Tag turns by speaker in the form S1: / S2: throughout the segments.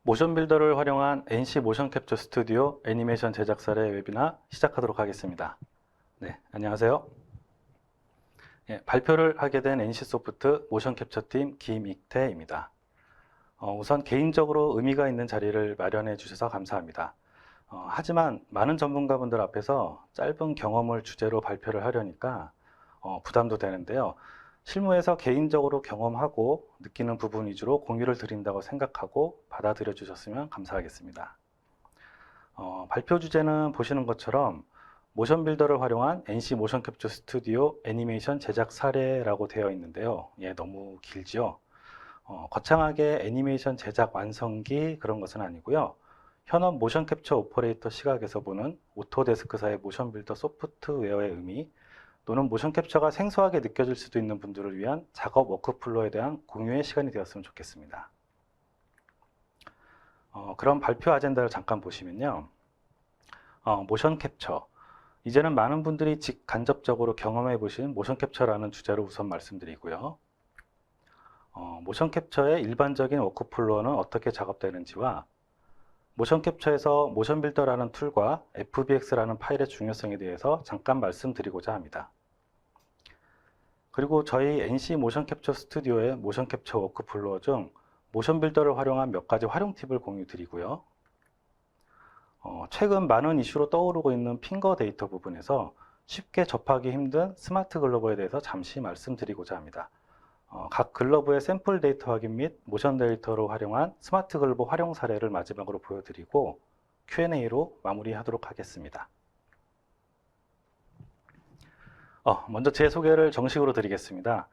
S1: 모션 빌더를 활용한 NC 모션 캡처 스튜디오 애니메이션 제작 사례 웨비나 시작하도록 하겠습니다. 네, 안녕하세요. 발표를 하게 된 NC 소프트 모션 캡처 팀 김익태입니다. 우선 개인적으로 의미가 있는 자리를 마련해 주셔서 감사합니다. 하지만 많은 전문가분들 앞에서 짧은 경험을 주제로 발표를 하려니까 부담도 되는데요. 실무에서 개인적으로 경험하고 느끼는 부분 위주로 공유를 드린다고 생각하고 받아들여 주셨으면 감사하겠습니다. 발표 주제는 보시는 것처럼 모션 빌더를 활용한 NC 모션 캡처 스튜디오 애니메이션 제작 사례라고 되어 있는데요. 너무 길죠? 거창하게 애니메이션 제작 완성기 그런 것은 아니고요. 현업 모션 캡처 오퍼레이터 시각에서 보는 오토데스크사의 모션 빌더 소프트웨어의 의미 또는 모션 캡처가 생소하게 느껴질 수도 있는 분들을 위한 작업 워크플로에 대한 공유의 시간이 되었으면 좋겠습니다. 그럼 발표 아젠다를 잠깐 보시면요. 모션 캡처. 이제는 많은 분들이 직간접적으로 경험해 보신 모션 캡처라는 주제로 우선 말씀드리고요. 모션 캡처의 일반적인 워크플로우는 어떻게 작업되는지와 모션 캡처에서 모션 빌더라는 툴과 FBX라는 파일의 중요성에 대해서 잠깐 말씀드리고자 합니다. 그리고 저희 NC 모션 캡처 스튜디오의 모션 캡처 워크플로우 중 모션 빌더를 활용한 몇 가지 활용 팁을 공유 드리고요. 최근 많은 이슈로 떠오르고 있는 핑거 데이터 부분에서 쉽게 접하기 힘든 스마트 글러브에 대해서 잠시 말씀드리고자 합니다. 각 글러브의 샘플 데이터 확인 및 모션 데이터로 활용한 스마트 글러브 활용 사례를 마지막으로 보여드리고 Q&A로 마무리하도록 하겠습니다. 먼저 제 소개를 정식으로 드리겠습니다.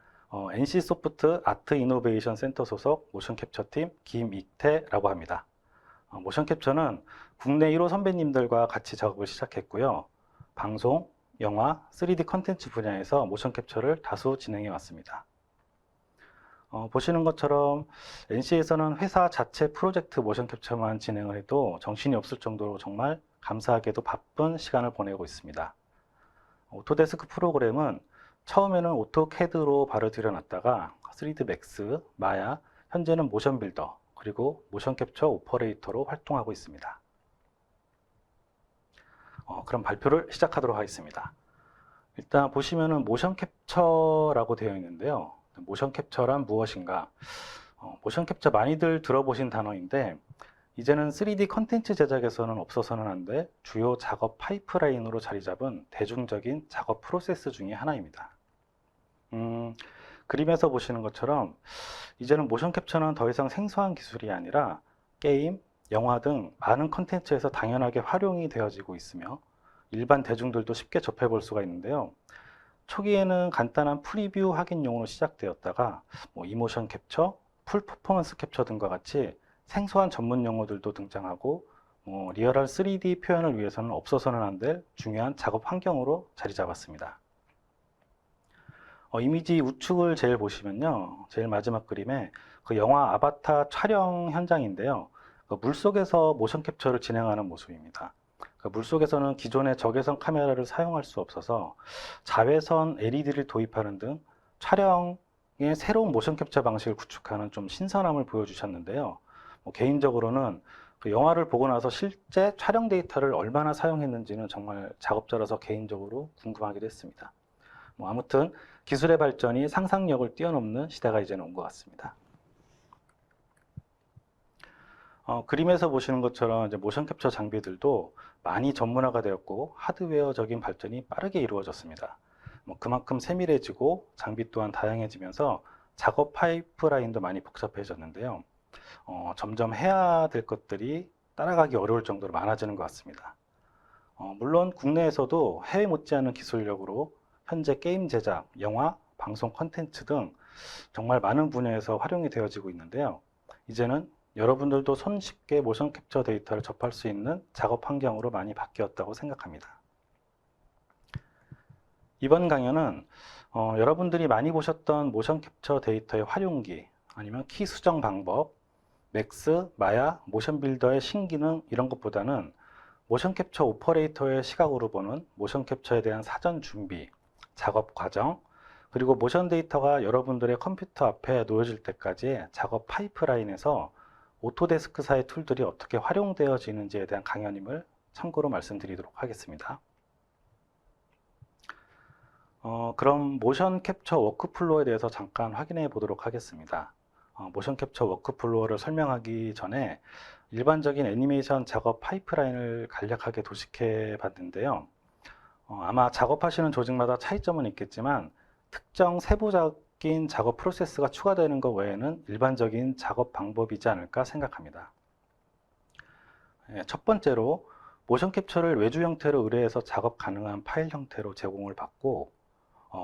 S1: NC 소프트 아트 이노베이션 센터 소속 모션 캡처 팀 김익태라고 합니다. 모션 캡처는 국내 1호 선배님들과 같이 작업을 시작했고요. 방송, 영화, 3D 컨텐츠 분야에서 모션 캡처를 다수 진행해 왔습니다. 보시는 것처럼 NC에서는 회사 자체 프로젝트 모션 캡처만 진행을 해도 정신이 없을 정도로 정말 감사하게도 바쁜 시간을 보내고 있습니다. 오토데스크 프로그램은 처음에는 오토캐드로 바로 들여놨다가 3D 맥스, 마야, 현재는 모션 빌더, 그리고 모션 캡처 오퍼레이터로 활동하고 있습니다. 그럼 발표를 시작하도록 하겠습니다. 일단 보시면은 모션 캡처라고 되어 있는데요. 모션 캡처란 무엇인가? 모션 캡처 많이들 들어보신 단어인데 이제는 3D 컨텐츠 제작에서는 없어서는 안 돼 주요 작업 파이프라인으로 자리 잡은 대중적인 작업 프로세스 중에 하나입니다. 그림에서 보시는 것처럼 이제는 모션 캡처는 더 이상 생소한 기술이 아니라 게임, 영화 등 많은 컨텐츠에서 당연하게 활용이 되어지고 있으며 일반 대중들도 쉽게 접해볼 수가 있는데요. 초기에는 간단한 프리뷰 확인용으로 시작되었다가 이모션 캡처, 풀 퍼포먼스 캡처 등과 같이 생소한 전문 용어들도 등장하고 리얼한 3D 표현을 위해서는 없어서는 안 될 중요한 작업 환경으로 자리 잡았습니다. 이미지 우측을 제일 보시면요. 제일 마지막 그림에 그 영화 아바타 촬영 현장인데요. 물속에서 모션 캡처를 진행하는 모습입니다. 물속에서는 기존의 적외선 카메라를 사용할 수 없어서 자외선 LED를 도입하는 등 촬영의 새로운 모션 캡처 방식을 구축하는 좀 신선함을 보여주셨는데요. 개인적으로는 그 영화를 보고 나서 실제 촬영 데이터를 얼마나 사용했는지는 정말 작업자라서 개인적으로 궁금하기도 했습니다. 아무튼 기술의 발전이 상상력을 뛰어넘는 시대가 이제는 온 것 같습니다. 그림에서 보시는 것처럼 이제 모션 캡처 장비들도 많이 전문화가 되었고 하드웨어적인 발전이 빠르게 이루어졌습니다. 그만큼 세밀해지고 장비 또한 다양해지면서 작업 파이프라인도 많이 복잡해졌는데요. 점점 해야 될 것들이 따라가기 어려울 정도로 많아지는 것 같습니다. 물론 국내에서도 해외 못지않은 기술력으로 현재 게임 제작, 영화, 방송 콘텐츠 등 정말 많은 분야에서 활용이 되어지고 있는데요. 이제는 여러분들도 손쉽게 모션 캡처 데이터를 접할 수 있는 작업 환경으로 많이 바뀌었다고 생각합니다. 이번 강연은 여러분들이 많이 보셨던 모션 캡처 데이터의 활용기 아니면 키 수정 방법, 맥스, 마야, 모션 빌더의 신기능 이런 것보다는 모션 캡처 오퍼레이터의 시각으로 보는 모션 캡처에 대한 사전 준비, 작업 과정, 그리고 모션 데이터가 여러분들의 컴퓨터 앞에 놓여질 때까지의 작업 파이프라인에서 오토데스크사의 툴들이 어떻게 활용되어지는지에 대한 강연임을 참고로 말씀드리도록 하겠습니다. 그럼 모션 캡처 워크플로어에 대해서 잠깐 확인해 보도록 하겠습니다. 모션 캡처 워크플로어를 설명하기 전에 일반적인 애니메이션 작업 파이프라인을 간략하게 도식해 봤는데요. 아마 작업하시는 조직마다 차이점은 있겠지만 특정 세부적인 작업 프로세스가 추가되는 것 외에는 일반적인 작업 방법이지 않을까 생각합니다. 첫 번째로 모션 캡처를 외주 형태로 의뢰해서 작업 가능한 파일 형태로 제공을 받고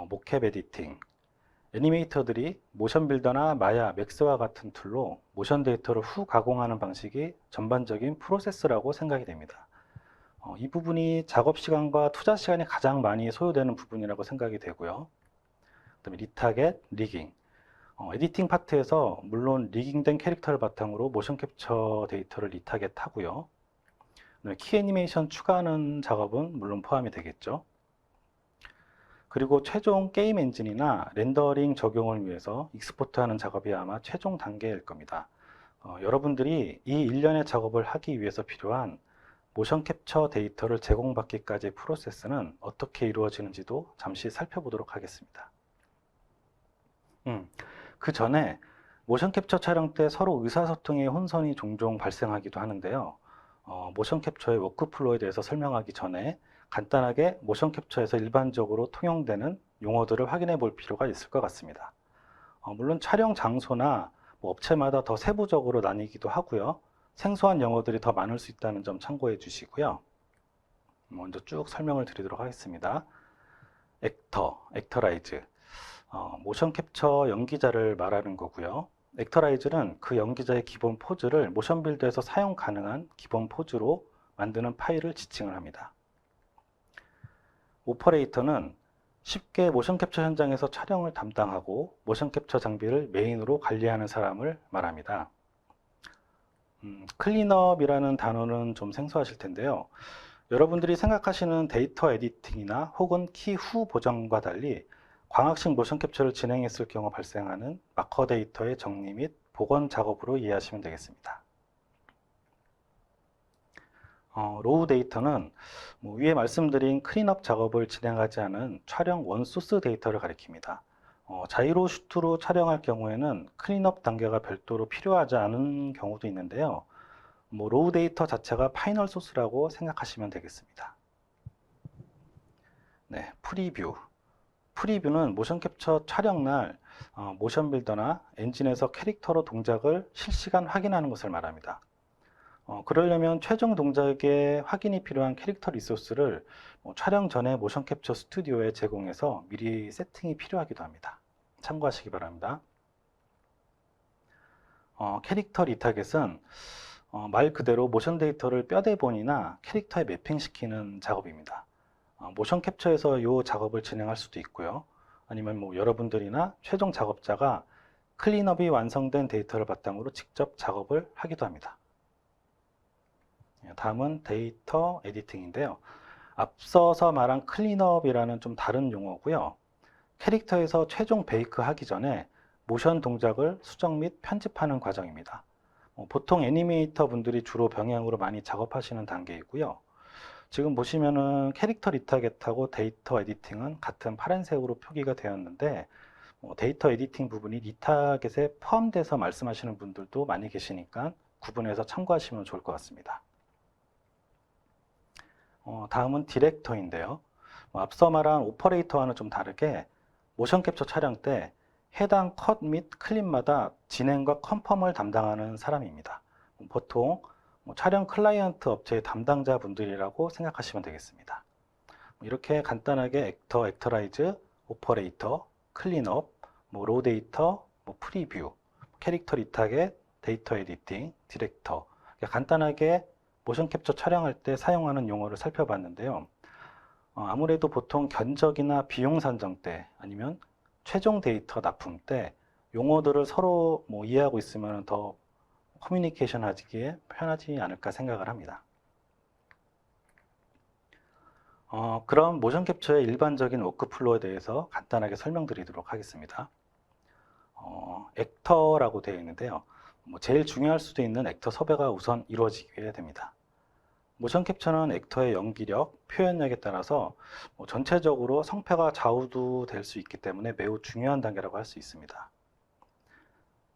S1: 모캡 에디팅, 애니메이터들이 모션 빌더나 마야, 맥스와 같은 툴로 모션 데이터를 후 가공하는 방식이 전반적인 프로세스라고 생각이 됩니다. 이 부분이 작업 시간과 투자 시간이 가장 많이 소요되는 부분이라고 생각이 되고요. 그다음에 리타겟, 리깅. 에디팅 파트에서 물론 리깅된 캐릭터를 바탕으로 모션 캡처 데이터를 리타겟 하고요. 키 애니메이션 추가하는 작업은 물론 포함이 되겠죠. 그리고 최종 게임 엔진이나 렌더링 적용을 위해서 익스포트하는 작업이 아마 최종 단계일 겁니다. 여러분들이 이 일련의 작업을 하기 위해서 필요한 모션 캡처 데이터를 제공받기까지의 프로세스는 어떻게 이루어지는지도 잠시 살펴보도록 하겠습니다. 그 전에 모션 캡처 촬영 때 서로 의사소통의 혼선이 종종 발생하기도 하는데요. 모션 캡처의 워크플로우에 대해서 설명하기 전에 간단하게 모션 캡처에서 일반적으로 통용되는 용어들을 확인해 볼 필요가 있을 것 같습니다. 물론 촬영 장소나 업체마다 더 세부적으로 나뉘기도 하고요. 생소한 용어들이 더 많을 수 있다는 점 참고해 주시고요. 먼저 쭉 설명을 드리도록 하겠습니다. 액터라이즈. 모션 캡처 연기자를 말하는 거고요. 액터라이즈는 그 연기자의 기본 포즈를 모션 빌더에서 사용 가능한 기본 포즈로 만드는 파일을 지칭을 합니다. 오퍼레이터는 쉽게 모션 캡처 현장에서 촬영을 담당하고 모션 캡처 장비를 메인으로 관리하는 사람을 말합니다. 클린업이라는 단어는 좀 생소하실 텐데요. 여러분들이 생각하시는 데이터 에디팅이나 혹은 키 후 보정과 달리 광학식 모션 캡처를 진행했을 경우 발생하는 마커 데이터의 정리 및 복원 작업으로 이해하시면 되겠습니다. 로우 데이터는 위에 말씀드린 클린업 작업을 진행하지 않은 촬영 원소스 데이터를 가리킵니다. 자이로 슈트로 촬영할 경우에는 클린업 단계가 별도로 필요하지 않은 경우도 있는데요. 로우 데이터 자체가 파이널 소스라고 생각하시면 되겠습니다. 네, 프리뷰. 프리뷰는 모션 캡처 촬영날 모션 빌더나 엔진에서 캐릭터로 동작을 실시간 확인하는 것을 말합니다. 그러려면 최종 동작에 확인이 필요한 캐릭터 리소스를 촬영 전에 모션 캡처 스튜디오에 제공해서 미리 세팅이 필요하기도 합니다. 참고하시기 바랍니다. 캐릭터 리타겟은 말 그대로 모션 데이터를 뼈대본이나 캐릭터에 매핑시키는 작업입니다. 모션 캡처에서 이 작업을 진행할 수도 있고요. 아니면 여러분들이나 최종 작업자가 클린업이 완성된 데이터를 바탕으로 직접 작업을 하기도 합니다. 다음은 데이터 에디팅인데요. 앞서서 말한 클린업이라는 좀 다른 용어고요. 캐릭터에서 최종 베이크 하기 전에 모션 동작을 수정 및 편집하는 과정입니다. 보통 애니메이터 분들이 주로 병행으로 많이 작업하시는 단계이고요. 지금 보시면은 캐릭터 리타겟하고 데이터 에디팅은 같은 파란색으로 표기가 되었는데 데이터 에디팅 부분이 리타겟에 포함돼서 말씀하시는 분들도 많이 계시니까 구분해서 참고하시면 좋을 것 같습니다. 다음은 디렉터인데요. 앞서 말한 오퍼레이터와는 좀 다르게 모션 캡처 촬영 때 해당 컷 및 클립마다 진행과 컨펌을 담당하는 사람입니다. 보통 촬영 클라이언트 업체의 담당자 분들이라고 생각하시면 되겠습니다. 이렇게 간단하게 액터라이즈, 오퍼레이터, 클린업, 로우 데이터, 프리뷰, 캐릭터 리타겟, 데이터 에디팅, 디렉터 간단하게 모션 캡처 촬영할 때 사용하는 용어를 살펴봤는데요. 아무래도 보통 견적이나 비용 산정 때 아니면 최종 데이터 납품 때 용어들을 서로 이해하고 있으면 더 커뮤니케이션 하기에 편하지 않을까 생각을 합니다. 그럼 모션 캡처의 일반적인 워크플로우에 대해서 간단하게 설명드리도록 하겠습니다. 액터라고 되어 있는데요. 제일 중요할 수도 있는 액터 섭외가 우선 이루어지게 됩니다. 모션 캡처는 액터의 연기력, 표현력에 따라서 전체적으로 성패가 좌우될 수 있기 때문에 매우 중요한 단계라고 할 수 있습니다.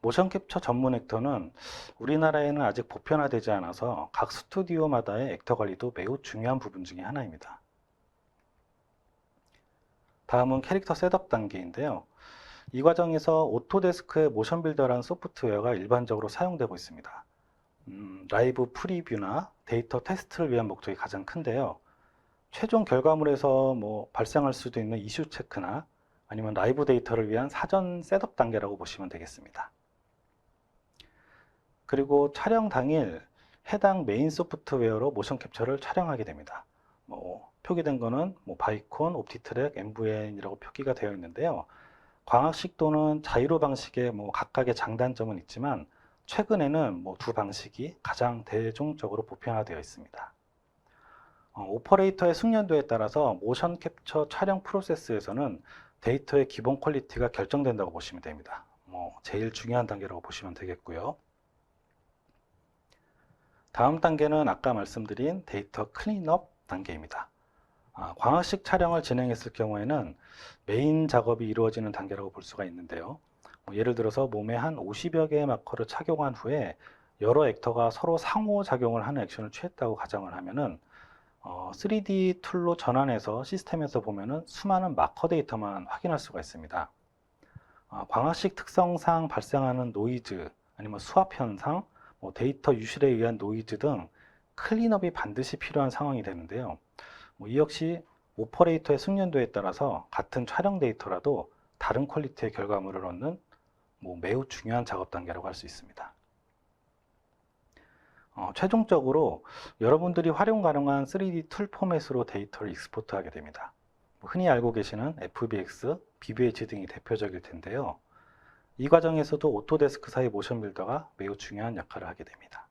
S1: 모션 캡처 전문 액터는 우리나라에는 아직 보편화되지 않아서 각 스튜디오마다의 액터 관리도 매우 중요한 부분 중에 하나입니다. 다음은 캐릭터 셋업 단계인데요. 이 과정에서 오토데스크의 모션 빌더라는 소프트웨어가 일반적으로 사용되고 있습니다. 라이브 프리뷰나 데이터 테스트를 위한 목적이 가장 큰데요. 최종 결과물에서 발생할 수도 있는 이슈 체크나 아니면 라이브 데이터를 위한 사전 셋업 단계라고 보시면 되겠습니다. 그리고 촬영 당일 해당 메인 소프트웨어로 모션 캡처를 촬영하게 됩니다. 표기된 거는 바이콘, 옵티트랙, MVN이라고 표기가 되어 있는데요. 광학식 또는 자이로 방식의 각각의 장단점은 있지만 최근에는 두 방식이 가장 대중적으로 보편화되어 있습니다. 오퍼레이터의 숙련도에 따라서 모션 캡처 촬영 프로세스에서는 데이터의 기본 퀄리티가 결정된다고 보시면 됩니다. 제일 중요한 단계라고 보시면 되겠고요. 다음 단계는 아까 말씀드린 데이터 클린업 단계입니다. 광학식 촬영을 진행했을 경우에는 메인 작업이 이루어지는 단계라고 볼 수가 있는데요. 예를 들어서 몸에 한 50여 개의 마커를 착용한 후에 여러 액터가 서로 상호작용을 하는 액션을 취했다고 가정을 하면은 3D 툴로 전환해서 시스템에서 보면은 수많은 마커 데이터만 확인할 수가 있습니다. 광학식 특성상 발생하는 노이즈, 아니면 수압 현상, 데이터 유실에 의한 노이즈 등 클린업이 반드시 필요한 상황이 되는데요. 이 역시 오퍼레이터의 숙련도에 따라서 같은 촬영 데이터라도 다른 퀄리티의 결과물을 얻는 매우 중요한 작업 단계라고 할 수 있습니다. 최종적으로 여러분들이 활용 가능한 3D 툴 포맷으로 데이터를 익스포트하게 됩니다. 흔히 알고 계시는 FBX, BBH 등이 대표적일 텐데요. 이 과정에서도 오토데스크사의 모션 빌더가 매우 중요한 역할을 하게 됩니다.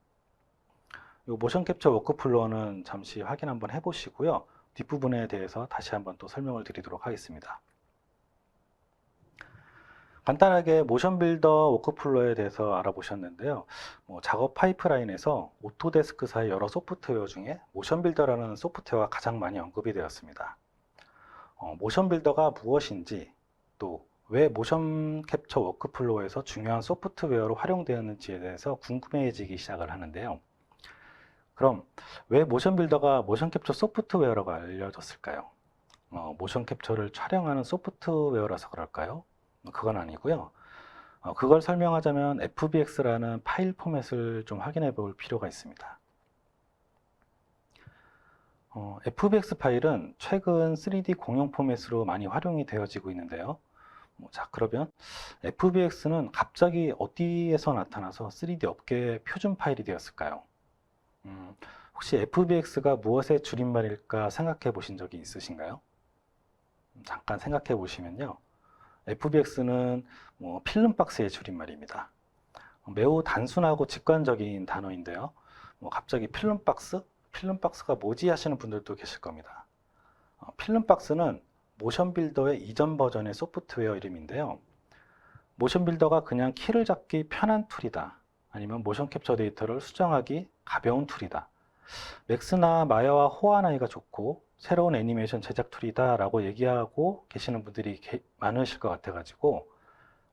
S1: 이 모션 캡처 워크플로우는 잠시 확인 한번 해보시고요. 뒷부분에 대해서 다시 한번 또 설명을 드리도록 하겠습니다. 간단하게 모션 빌더 워크플로우에 대해서 알아보셨는데요. 작업 파이프라인에서 오토데스크사의 여러 소프트웨어 중에 모션 빌더라는 소프트웨어가 가장 많이 언급이 되었습니다. 모션 빌더가 무엇인지, 또 왜 모션 캡처 워크플로우에서 중요한 소프트웨어로 활용되었는지에 대해서 궁금해지기 시작을 하는데요. 그럼 왜 모션 빌더가 모션 캡처 소프트웨어라고 알려졌을까요? 모션 캡처를 촬영하는 소프트웨어라서 그럴까요? 그건 아니고요. 그걸 설명하자면 FBX라는 파일 포맷을 좀 확인해 볼 필요가 있습니다. FBX 파일은 최근 3D 공용 포맷으로 많이 활용이 되어지고 있는데요. 자, 그러면 FBX는 갑자기 어디에서 나타나서 3D 업계의 표준 파일이 되었을까요? 혹시 FBX가 무엇의 줄임말일까 생각해 보신 적이 있으신가요? 잠깐 생각해 보시면요. FBX는 필름박스의 줄임말입니다. 매우 단순하고 직관적인 단어인데요. 갑자기 필름박스? 필름박스가 뭐지 하시는 분들도 계실 겁니다. 필름박스는 모션 빌더의 이전 버전의 소프트웨어 이름인데요. 모션 빌더가 그냥 키를 잡기 편한 툴이다. 아니면 모션 캡처 데이터를 수정하기 가벼운 툴이다. 맥스나 마야와 호환하기가 좋고 새로운 애니메이션 제작 툴이다 라고 얘기하고 계시는 분들이 많으실 것 같아 가지고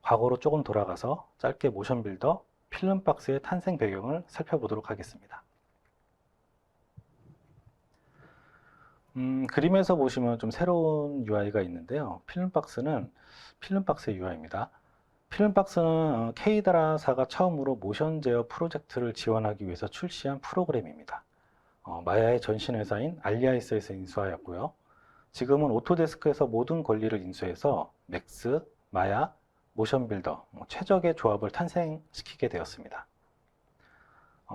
S1: 과거로 조금 돌아가서 짧게 모션 빌더 필름박스의 탄생 배경을 살펴보도록 하겠습니다. 그림에서 보시면 좀 새로운 UI가 있는데요. 필름박스는 필름박스의 UI입니다. 필름박스는 K드라사가 처음으로 모션 제어 프로젝트를 지원하기 위해서 출시한 프로그램입니다. 마야의 전신 회사인 알리아이스에서 인수하였고요. 지금은 오토데스크에서 모든 권리를 인수해서 맥스, 마야, 모션 빌더, 최적의 조합을 탄생시키게 되었습니다.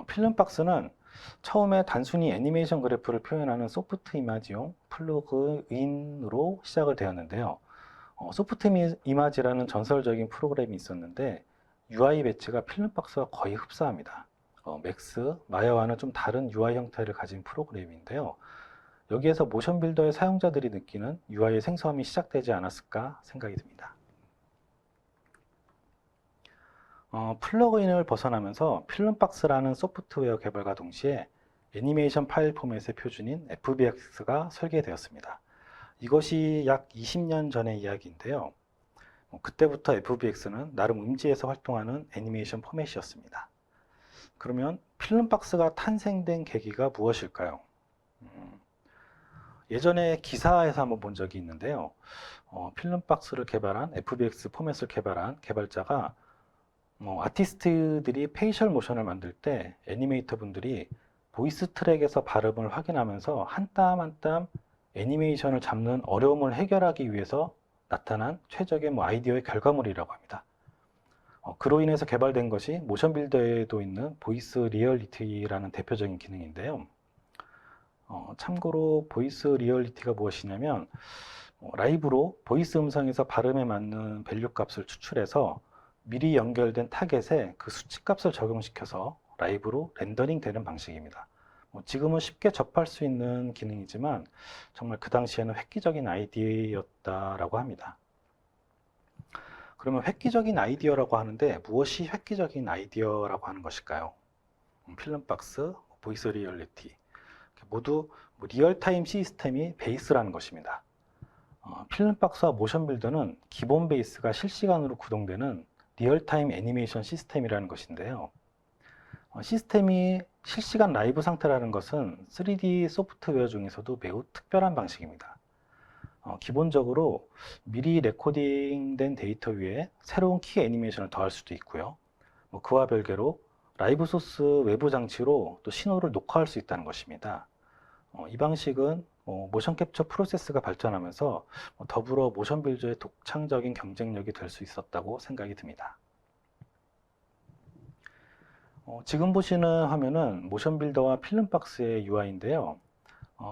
S1: 필름박스는 처음에 단순히 애니메이션 그래프를 표현하는 소프트 이미지용 플러그인으로 시작을 되었는데요. 소프트 이미지라는 전설적인 프로그램이 있었는데 UI 배치가 필름박스와 거의 흡사합니다. 맥스, 마야와는 좀 다른 UI 형태를 가진 프로그램인데요. 여기에서 모션 빌더의 사용자들이 느끼는 UI의 생소함이 시작되지 않았을까 생각이 듭니다. 플러그인을 벗어나면서 필름박스라는 소프트웨어 개발과 동시에 애니메이션 파일 포맷의 표준인 FBX가 설계되었습니다. 이것이 약 20년 전의 이야기인데요. 그때부터 FBX는 나름 음지에서 활동하는 애니메이션 포맷이었습니다. 그러면 필름박스가 탄생된 계기가 무엇일까요? 예전에 기사에서 한번 본 적이 있는데요. 필름박스를 개발한 FBX 포맷을 개발한 개발자가 아티스트들이 페이셜 모션을 만들 때 애니메이터 분들이 보이스 트랙에서 발음을 확인하면서 한 땀 한 땀 애니메이션을 잡는 어려움을 해결하기 위해서 나타난 최적의 아이디어의 결과물이라고 합니다. 그로 인해서 개발된 것이 모션 빌더에도 있는 보이스 리얼리티라는 대표적인 기능인데요. 참고로 보이스 리얼리티가 무엇이냐면 라이브로 보이스 음성에서 발음에 맞는 밸류 값을 추출해서 미리 연결된 타겟에 그 수치 값을 적용시켜서 라이브로 렌더링 되는 방식입니다. 지금은 쉽게 접할 수 있는 기능이지만 정말 그 당시에는 획기적인 아이디어였다라고 합니다. 그러면 획기적인 아이디어라고 하는데 무엇이 획기적인 아이디어라고 하는 것일까요? 필름박스, 보이스 리얼리티 모두 리얼타임 시스템이 베이스라는 것입니다. 필름박스와 모션 빌더는 기본 베이스가 실시간으로 구동되는 리얼타임 애니메이션 시스템이라는 것인데요. 시스템이 실시간 라이브 상태라는 것은 3D 소프트웨어 중에서도 매우 특별한 방식입니다. 기본적으로 미리 레코딩된 데이터 위에 새로운 키 애니메이션을 더할 수도 있고요. 그와 별개로 라이브 소스 외부 장치로 또 신호를 녹화할 수 있다는 것입니다. 이 방식은 모션 캡처 프로세스가 발전하면서 더불어 모션 빌더의 독창적인 경쟁력이 될 수 있었다고 생각이 듭니다. 지금 보시는 화면은 모션 빌더와 필름박스의 UI인데요.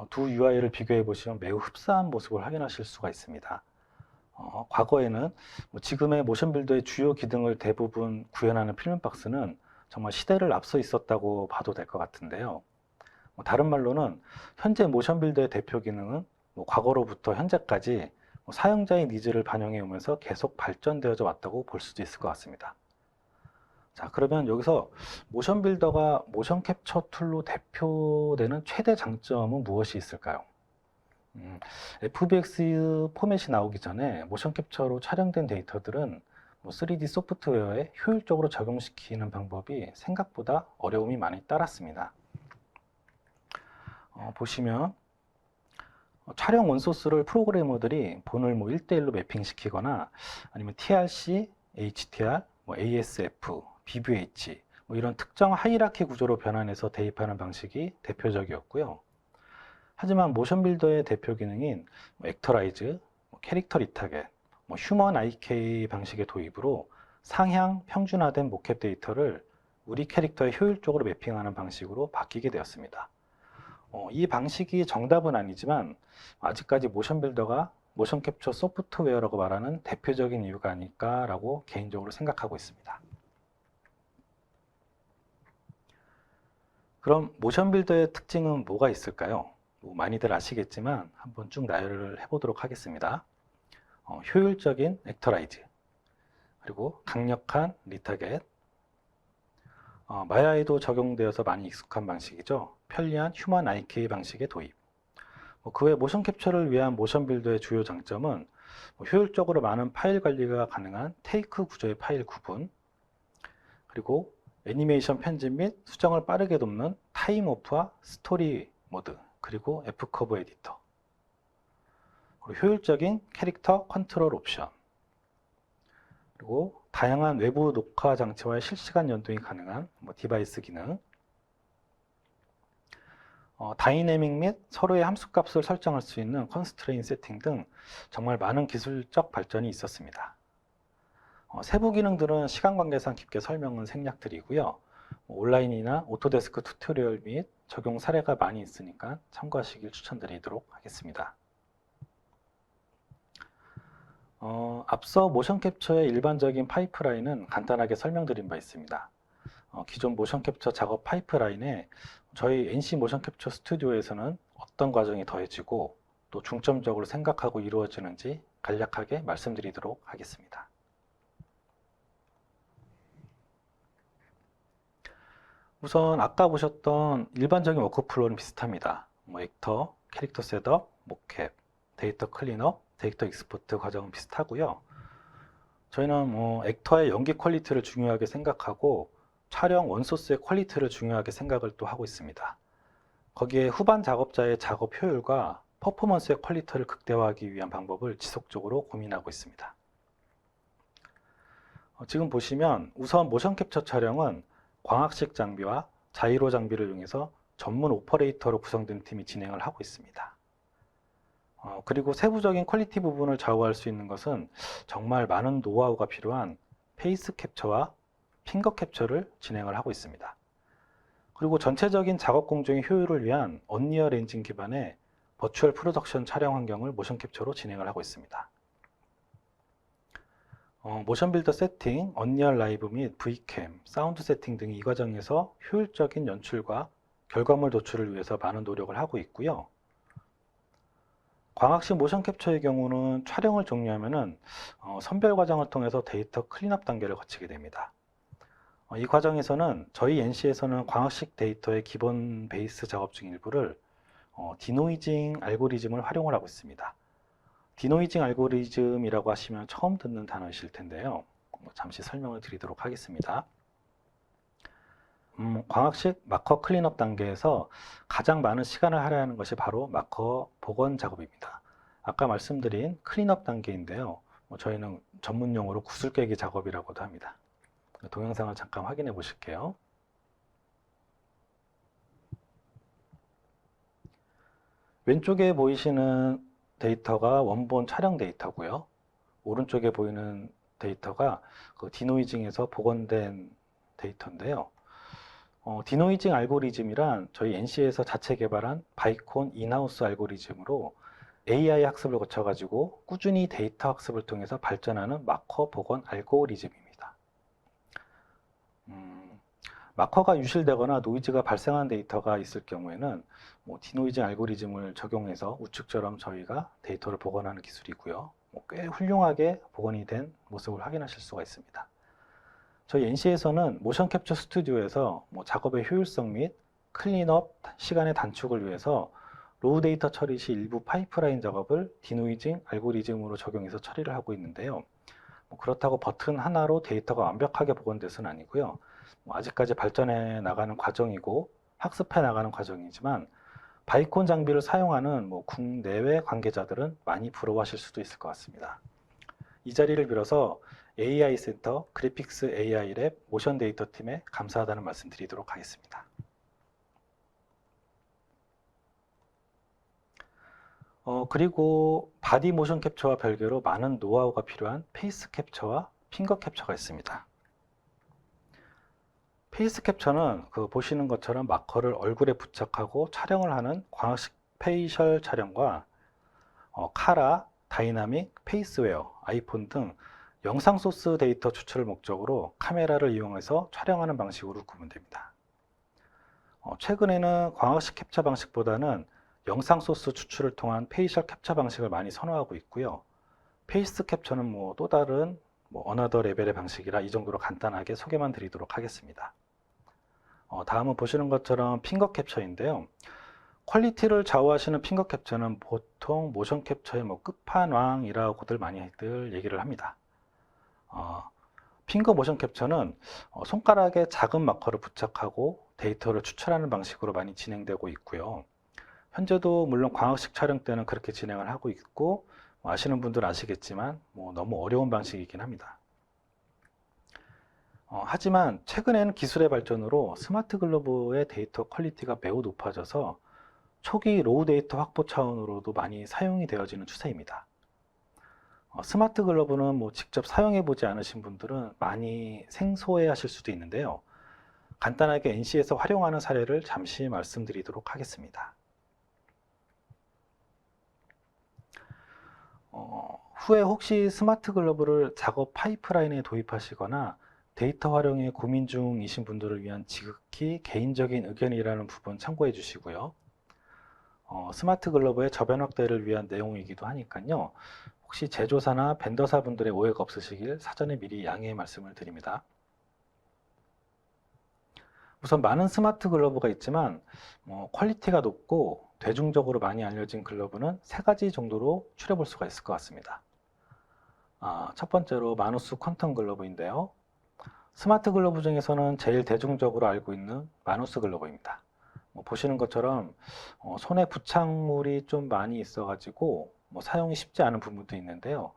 S1: 두 UI를 비교해 보시면 매우 흡사한 모습을 확인하실 수가 있습니다. 과거에는 지금의 모션 빌더의 주요 기능을 대부분 구현하는 필름박스는 정말 시대를 앞서 있었다고 봐도 될 것 같은데요. 다른 말로는 현재 모션 빌더의 대표 기능은 과거로부터 현재까지 사용자의 니즈를 반영해 오면서 계속 발전되어져 왔다고 볼 수도 있을 것 같습니다. 자, 그러면 여기서 모션 빌더가 모션 캡처 툴로 대표되는 최대 장점은 무엇이 있을까요? FBX 포맷이 나오기 전에 모션 캡처로 촬영된 데이터들은 3D 소프트웨어에 효율적으로 적용시키는 방법이 생각보다 어려움이 많이 따랐습니다. 보시면 촬영 원소스를 프로그래머들이 본을 1대1로 매핑시키거나 아니면 TRC, HDR, ASF, BVH 이런 특정 하이라키 구조로 변환해서 대입하는 방식이 대표적이었고요. 하지만 모션 빌더의 대표 기능인 액터라이즈, 캐릭터 리타겟, 휴먼 IK 방식의 도입으로 상향 평준화된 모캡 데이터를 우리 캐릭터에 효율적으로 매핑하는 방식으로 바뀌게 되었습니다. 이 방식이 정답은 아니지만 아직까지 모션 빌더가 모션 캡처 소프트웨어라고 말하는 대표적인 이유가 아닐까라고 개인적으로 생각하고 있습니다. 그럼 모션 빌더의 특징은 뭐가 있을까요? 많이들 아시겠지만 한번 쭉 나열을 해보도록 하겠습니다. 효율적인 액터라이즈, 그리고 강력한 리타겟, 마야에도 적용되어서 많이 익숙한 방식이죠. 편리한 휴먼 IK 방식의 도입. 그 외 모션 캡처를 위한 모션 빌더의 주요 장점은 효율적으로 많은 파일 관리가 가능한 테이크 구조의 파일 구분, 그리고 애니메이션 편집 및 수정을 빠르게 돕는 타임 오프와 스토리 모드, 그리고 F커브 에디터, 그리고 효율적인 캐릭터 컨트롤 옵션, 그리고 다양한 외부 녹화 장치와의 실시간 연동이 가능한 디바이스 기능, 다이내믹 및 서로의 함수값을 설정할 수 있는 컨스트레인 세팅 등 정말 많은 기술적 발전이 있었습니다. 세부 기능들은 시간 관계상 깊게 설명은 생략드리고요. 온라인이나 오토데스크 튜토리얼 및 적용 사례가 많이 있으니까 참고하시길 추천드리도록 하겠습니다. 앞서 모션 캡처의 일반적인 파이프라인은 간단하게 설명드린 바 있습니다. 기존 모션 캡처 작업 파이프라인에 저희 NC 모션 캡처 스튜디오에서는 어떤 과정이 더해지고 또 중점적으로 생각하고 이루어지는지 간략하게 말씀드리도록 하겠습니다. 우선 아까 보셨던 일반적인 워크플로우는 비슷합니다. 액터, 캐릭터 셋업, 모캡, 데이터 클린업, 데이터 익스포트 과정은 비슷하고요. 저희는 액터의 연기 퀄리티를 중요하게 생각하고 촬영 원소스의 퀄리티를 중요하게 생각을 또 하고 있습니다. 거기에 후반 작업자의 작업 효율과 퍼포먼스의 퀄리티를 극대화하기 위한 방법을 지속적으로 고민하고 있습니다. 지금 보시면 우선 모션 캡처 촬영은 광학식 장비와 자이로 장비를 이용해서 전문 오퍼레이터로 구성된 팀이 진행을 하고 있습니다. 그리고 세부적인 퀄리티 부분을 좌우할 수 있는 것은 정말 많은 노하우가 필요한 페이스 캡처와 핑거 캡처를 진행을 하고 있습니다. 그리고 전체적인 작업 공정의 효율을 위한 언리얼 엔진 기반의 버추얼 프로덕션 촬영 환경을 모션 캡처로 진행을 하고 있습니다. 모션 빌더 세팅, 언리얼 라이브 및 Vcam, 사운드 세팅 등 이 과정에서 효율적인 연출과 결과물 도출을 위해서 많은 노력을 하고 있고요. 광학식 모션 캡처의 경우는 촬영을 종료하면은 선별 과정을 통해서 데이터 클린업 단계를 거치게 됩니다. 이 과정에서는 저희 NC에서는 광학식 데이터의 기본 베이스 작업 중 일부를 디노이징 알고리즘을 활용을 하고 있습니다. 디노이징 알고리즘이라고 하시면 처음 듣는 단어이실 텐데요. 잠시 설명을 드리도록 하겠습니다. 광학식 마커 클린업 단계에서 가장 많은 시간을 할애하는 것이 바로 마커 복원 작업입니다. 아까 말씀드린 클린업 단계인데요. 저희는 전문용어로 구슬 깨기 작업이라고도 합니다. 동영상을 잠깐 확인해 보실게요. 왼쪽에 보이시는 데이터가 원본 촬영 데이터고요. 오른쪽에 보이는 데이터가 그 디노이징에서 복원된 데이터인데요. 디노이징 알고리즘이란 저희 NC에서 자체 개발한 바이콘 인하우스 알고리즘으로 AI 학습을 거쳐가지고 꾸준히 데이터 학습을 통해서 발전하는 마커 복원 알고리즘입니다. 마커가 유실되거나 노이즈가 발생한 데이터가 있을 경우에는 디노이징 알고리즘을 적용해서 우측처럼 저희가 데이터를 복원하는 기술이고요. 꽤 훌륭하게 복원이 된 모습을 확인하실 수가 있습니다. 저희 NC에서는 모션 캡처 스튜디오에서 작업의 효율성 및 클린업 시간의 단축을 위해서 로우 데이터 처리 시 일부 파이프라인 작업을 디노이징 알고리즘으로 적용해서 처리를 하고 있는데요. 그렇다고 버튼 하나로 데이터가 완벽하게 복원돼서는 아니고요. 아직까지 발전해 나가는 과정이고 학습해 나가는 과정이지만 바이콘 장비를 사용하는 국내외 관계자들은 많이 부러워하실 수도 있을 것 같습니다. 이 자리를 빌어서 AI 센터, 그래픽스 AI 랩, 모션 데이터 팀에 감사하다는 말씀 드리도록 하겠습니다. 그리고 바디 모션 캡처와 별개로 많은 노하우가 필요한 페이스 캡처와 핑거 캡처가 있습니다. 페이스 캡처는 보시는 것처럼 마커를 얼굴에 부착하고 촬영을 하는 광학식 페이셜 촬영과 카라, 다이나믹, 페이스웨어, 아이폰 등 영상 소스 데이터 추출을 목적으로 카메라를 이용해서 촬영하는 방식으로 구분됩니다. 최근에는 광학식 캡처 방식보다는 영상 소스 추출을 통한 페이셜 캡처 방식을 많이 선호하고 있고요. 페이스 캡처는 또 다른 어나더 레벨의 방식이라 이 정도로 간단하게 소개만 드리도록 하겠습니다. 다음은 보시는 것처럼 핑거 캡처인데요. 퀄리티를 좌우하시는 핑거 캡처는 보통 모션 캡처의 끝판왕이라고들 많이들 얘기를 합니다. 핑거 모션 캡처는 손가락에 작은 마커를 부착하고 데이터를 추출하는 방식으로 많이 진행되고 있고요. 현재도 물론 광학식 촬영 때는 그렇게 진행을 하고 있고 아시는 분들은 아시겠지만 너무 어려운 방식이긴 합니다. 하지만 최근에는 기술의 발전으로 스마트 글러브의 데이터 퀄리티가 매우 높아져서 초기 로우 데이터 확보 차원으로도 많이 사용이 되어지는 추세입니다. 스마트 글러브는 직접 사용해 보지 않으신 분들은 많이 생소해 하실 수도 있는데요. 간단하게 NC에서 활용하는 사례를 잠시 말씀드리도록 하겠습니다. 후에 혹시 스마트 글러브를 작업 파이프라인에 도입하시거나 데이터 활용에 고민 중이신 분들을 위한 지극히 개인적인 의견이라는 부분 참고해 주시고요. 스마트 글러브의 저변 확대를 위한 내용이기도 하니까요. 혹시 제조사나 벤더사 분들의 오해가 없으시길 사전에 미리 양해의 말씀을 드립니다. 우선 많은 스마트 글러브가 있지만 퀄리티가 높고 대중적으로 많이 알려진 글러브는 세 가지 정도로 추려볼 수가 있을 것 같습니다. 첫 번째로 마누스 퀀텀 글러브인데요. 스마트 글러브 중에서는 제일 대중적으로 알고 있는 마누스 글러브입니다. 보시는 것처럼 손에 부착물이 좀 많이 있어가지고 사용이 쉽지 않은 부분도 있는데요.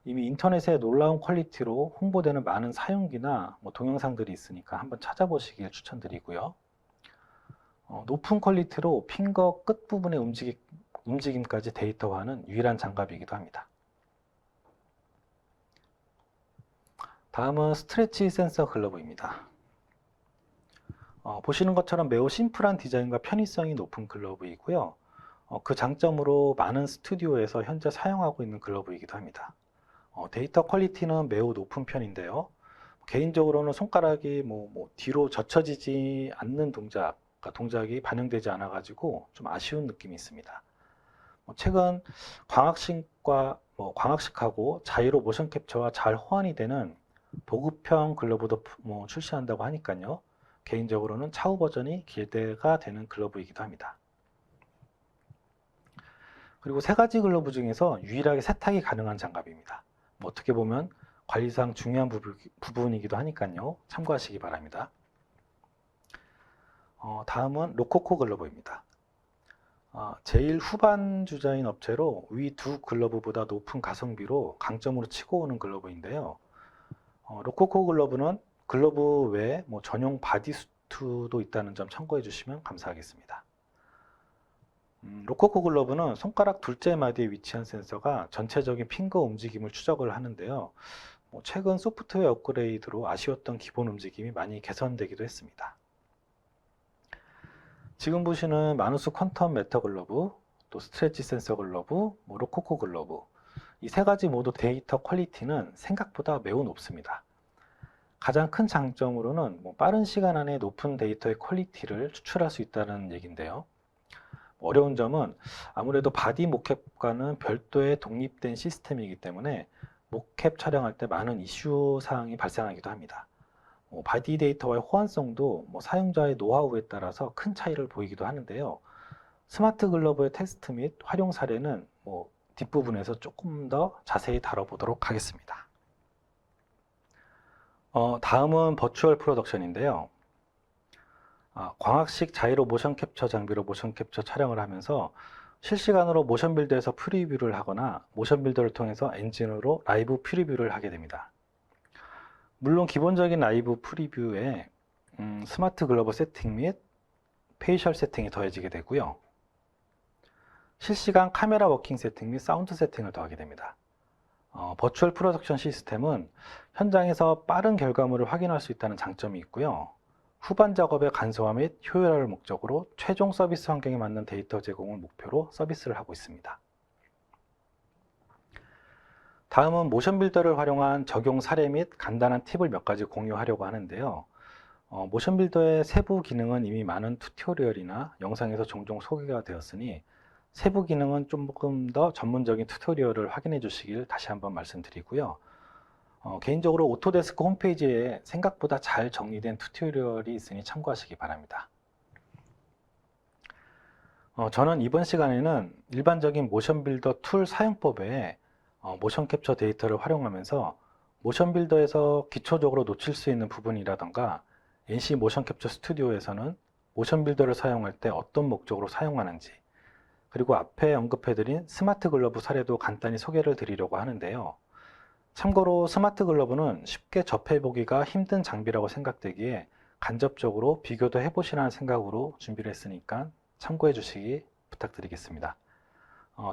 S1: 이미 인터넷에 놀라운 퀄리티로 홍보되는 많은 사용기나 동영상들이 있으니까 한번 찾아보시길 추천드리고요. 높은 퀄리티로 핑거 끝부분의 움직임까지 데이터화하는 유일한 장갑이기도 합니다. 다음은 스트레치 센서 글러브입니다. 보시는 것처럼 매우 심플한 디자인과 편의성이 높은 글러브이고요. 그 장점으로 많은 스튜디오에서 현재 사용하고 있는 글러브이기도 합니다. 데이터 퀄리티는 매우 높은 편인데요. 개인적으로는 손가락이 뒤로 젖혀지지 않는 동작이 반영되지 않아 가지고 좀 아쉬운 느낌이 있습니다. 최근 광학식하고 자이로 모션 캡처와 잘 호환이 되는 보급형 글러브도 출시한다고 하니까요. 개인적으로는 차후 버전이 기대가 되는 글러브이기도 합니다. 그리고 세 가지 글러브 중에서 유일하게 세탁이 가능한 장갑입니다. 어떻게 보면 관리상 중요한 부분이기도 하니까요. 참고하시기 바랍니다. 다음은 로코코 글러브입니다. 제일 후반 주자인 업체로 위 두 글러브보다 높은 가성비로 강점으로 치고 오는 글러브인데요. 로코코 글러브는 글러브 외에 전용 바디수트도 있다는 점 참고해 주시면 감사하겠습니다. 로코코 글러브는 손가락 둘째 마디에 위치한 센서가 전체적인 핑거 움직임을 추적을 하는데요. 최근 소프트웨어 업그레이드로 아쉬웠던 기본 움직임이 많이 개선되기도 했습니다. 지금 보시는 마누스 퀀텀 메터 글러브, 또 스트레치 센서 글러브, 로코코 글러브, 이 세 가지 모두 데이터 퀄리티는 생각보다 매우 높습니다. 가장 큰 장점으로는 빠른 시간 안에 높은 데이터의 퀄리티를 추출할 수 있다는 얘기인데요. 어려운 점은 아무래도 바디 모캡과는 별도의 독립된 시스템이기 때문에 모캡 촬영할 때 많은 이슈 사항이 발생하기도 합니다. 바디 데이터와의 호환성도 사용자의 노하우에 따라서 큰 차이를 보이기도 하는데요. 스마트 글러브의 테스트 및 활용 사례는 뒷부분에서 조금 더 자세히 다뤄보도록 하겠습니다. 다음은 버추얼 프로덕션인데요. 광학식 자이로 모션 캡처 장비로 모션 캡처 촬영을 하면서 실시간으로 모션 빌더에서 프리뷰를 하거나 모션 빌더를 통해서 엔진으로 라이브 프리뷰를 하게 됩니다. 물론 기본적인 라이브 프리뷰에 스마트 글러브 세팅 및 페이셜 세팅이 더해지게 되고요. 실시간 카메라 워킹 세팅 및 사운드 세팅을 더하게 됩니다. 버추얼 프로덕션 시스템은 현장에서 빠른 결과물을 확인할 수 있다는 장점이 있고요. 후반 작업의 간소화 및 효율화를 목적으로 최종 서비스 환경에 맞는 데이터 제공을 목표로 서비스를 하고 있습니다. 다음은 모션 빌더를 활용한 적용 사례 및 간단한 팁을 몇 가지 공유하려고 하는데요. 모션 빌더의 세부 기능은 이미 많은 튜토리얼이나 영상에서 종종 소개가 되었으니 세부 기능은 조금 더 전문적인 튜토리얼을 확인해 주시길 다시 한번 말씀드리고요. 개인적으로 오토데스크 홈페이지에 생각보다 잘 정리된 튜토리얼이 있으니 참고하시기 바랍니다. 저는 이번 시간에는 일반적인 모션 빌더 툴 사용법에 모션 캡처 데이터를 활용하면서 모션 빌더에서 기초적으로 놓칠 수 있는 부분이라던가 NC 모션 캡처 스튜디오에서는 모션 빌더를 사용할 때 어떤 목적으로 사용하는지, 그리고 앞에 언급해드린 스마트 글러브 사례도 간단히 소개를 드리려고 하는데요. 참고로 스마트 글러브는 쉽게 접해보기가 힘든 장비라고 생각되기에 간접적으로 비교도 해보시라는 생각으로 준비를 했으니까 참고해 주시기 부탁드리겠습니다.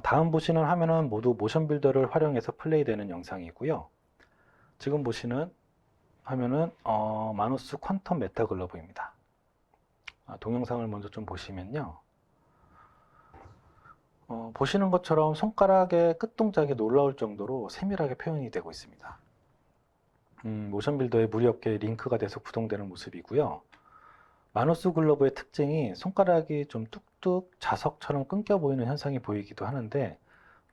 S1: 다음 보시는 화면은 모두 모션 빌더를 활용해서 플레이되는 영상이고요. 지금 보시는 화면은 마누스 퀀텀 메타 글러브입니다. 동영상을 먼저 좀 보시면요. 보시는 것처럼 손가락의 끝 동작이 놀라울 정도로 세밀하게 표현이 되고 있습니다. 모션 빌더에 무리 없게 링크가 돼서 구동되는 모습이고요. 마누스 글러브의 특징이 손가락이 좀 뚝뚝 자석처럼 끊겨 보이는 현상이 보이기도 하는데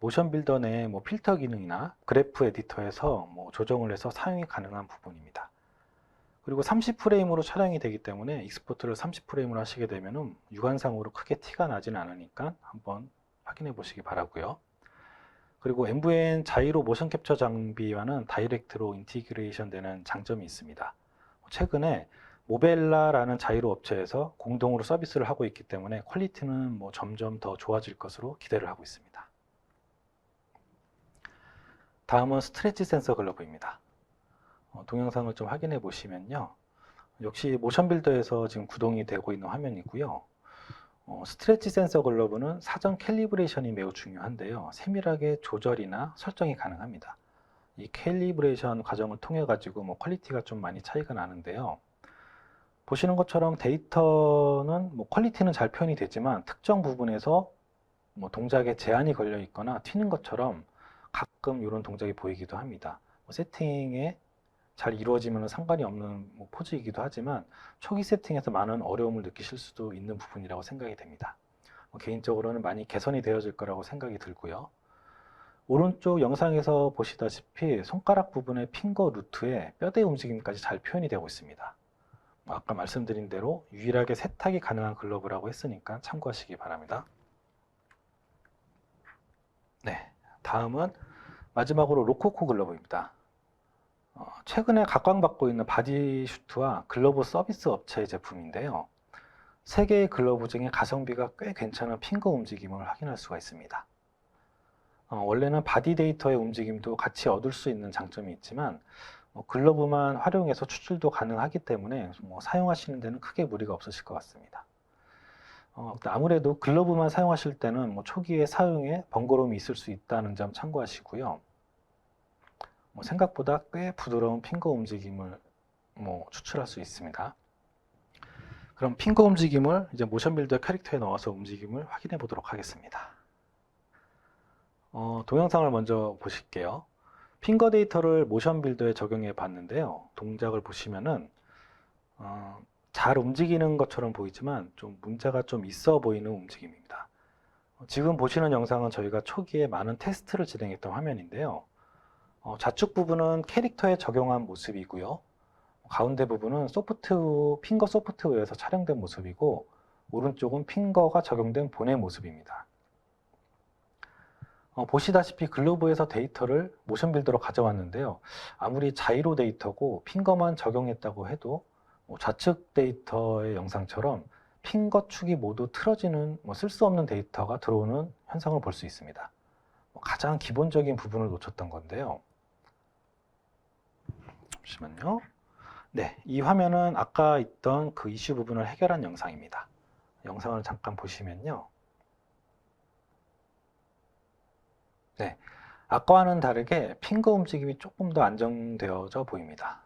S1: 모션 빌더 내 필터 기능이나 그래프 에디터에서 조정을 해서 사용이 가능한 부분입니다. 그리고 30프레임으로 촬영이 되기 때문에 익스포트를 30프레임으로 하시게 되면 육안상으로 크게 티가 나지는 않으니까 한번 확인해 보시기 바라고요. 그리고 MVN 자이로 모션 캡처 장비와는 다이렉트로 인티그레이션 되는 장점이 있습니다. 최근에 모벨라라는 자이로 업체에서 공동으로 서비스를 하고 있기 때문에 퀄리티는 점점 더 좋아질 것으로 기대를 하고 있습니다. 다음은 스트레치 센서 글러브입니다. 동영상을 좀 확인해 보시면요. 역시 모션 빌더에서 지금 구동이 되고 있는 화면이고요. 스트레치 센서 글러브는 사전 캘리브레이션이 매우 중요한데요. 세밀하게 조절이나 설정이 가능합니다. 이 캘리브레이션 과정을 통해 가지고 퀄리티가 좀 많이 차이가 나는데요. 보시는 것처럼 데이터는 퀄리티는 잘 표현이 되지만 특정 부분에서 동작에 제한이 걸려 있거나 튀는 것처럼 가끔 이런 동작이 보이기도 합니다. 세팅에 잘 이루어지면 상관이 없는 포즈이기도 하지만 초기 세팅에서 많은 어려움을 느끼실 수도 있는 부분이라고 생각이 됩니다. 개인적으로는 많이 개선이 되어질 거라고 생각이 들고요. 오른쪽 영상에서 보시다시피 손가락 부분의 핑거 루트에 뼈대 움직임까지 잘 표현이 되고 있습니다. 아까 말씀드린 대로 유일하게 세탁이 가능한 글러브라고 했으니까 참고하시기 바랍니다. 네, 다음은 마지막으로 로코코 글러브입니다. 최근에 각광받고 있는 바디슈트와 글러브 서비스 업체의 제품인데요. 세 개의 글러브 중에 가성비가 꽤 괜찮은 핑거 움직임을 확인할 수가 있습니다. 원래는 바디 데이터의 움직임도 같이 얻을 수 있는 장점이 있지만 글러브만 활용해서 추출도 가능하기 때문에 사용하시는 데는 크게 무리가 없으실 것 같습니다. 아무래도 글러브만 사용하실 때는 초기에 사용에 번거로움이 있을 수 있다는 점 참고하시고요. 생각보다 꽤 부드러운 핑거 움직임을 추출할 수 있습니다. 그럼 핑거 움직임을 이제 모션 빌더 캐릭터에 넣어서 움직임을 확인해 보도록 하겠습니다. 동영상을 먼저 보실게요. 핑거 데이터를 모션 빌더에 적용해 봤는데요. 동작을 보시면은 잘 움직이는 것처럼 보이지만 좀 문제가 좀 있어 보이는 움직임입니다. 지금 보시는 영상은 저희가 초기에 많은 테스트를 진행했던 화면인데요. 좌측 부분은 캐릭터에 적용한 모습이고요. 가운데 부분은 핑거 소프트웨어에서 촬영된 모습이고 오른쪽은 핑거가 적용된 본의 모습입니다. 보시다시피 글러브에서 데이터를 모션 빌더로 가져왔는데요. 아무리 자이로 데이터고 핑거만 적용했다고 해도 좌측 데이터의 영상처럼 핑거 축이 모두 틀어지는 쓸 수 없는 데이터가 들어오는 현상을 볼 수 있습니다. 가장 기본적인 부분을 놓쳤던 건데요. 잠시만요. 네, 이 화면은 아까 있던 그 이슈 부분을 해결한 영상입니다. 영상을 잠깐 보시면요. 네, 아까와는 다르게 핑거 움직임이 조금 더 안정되어져 보입니다.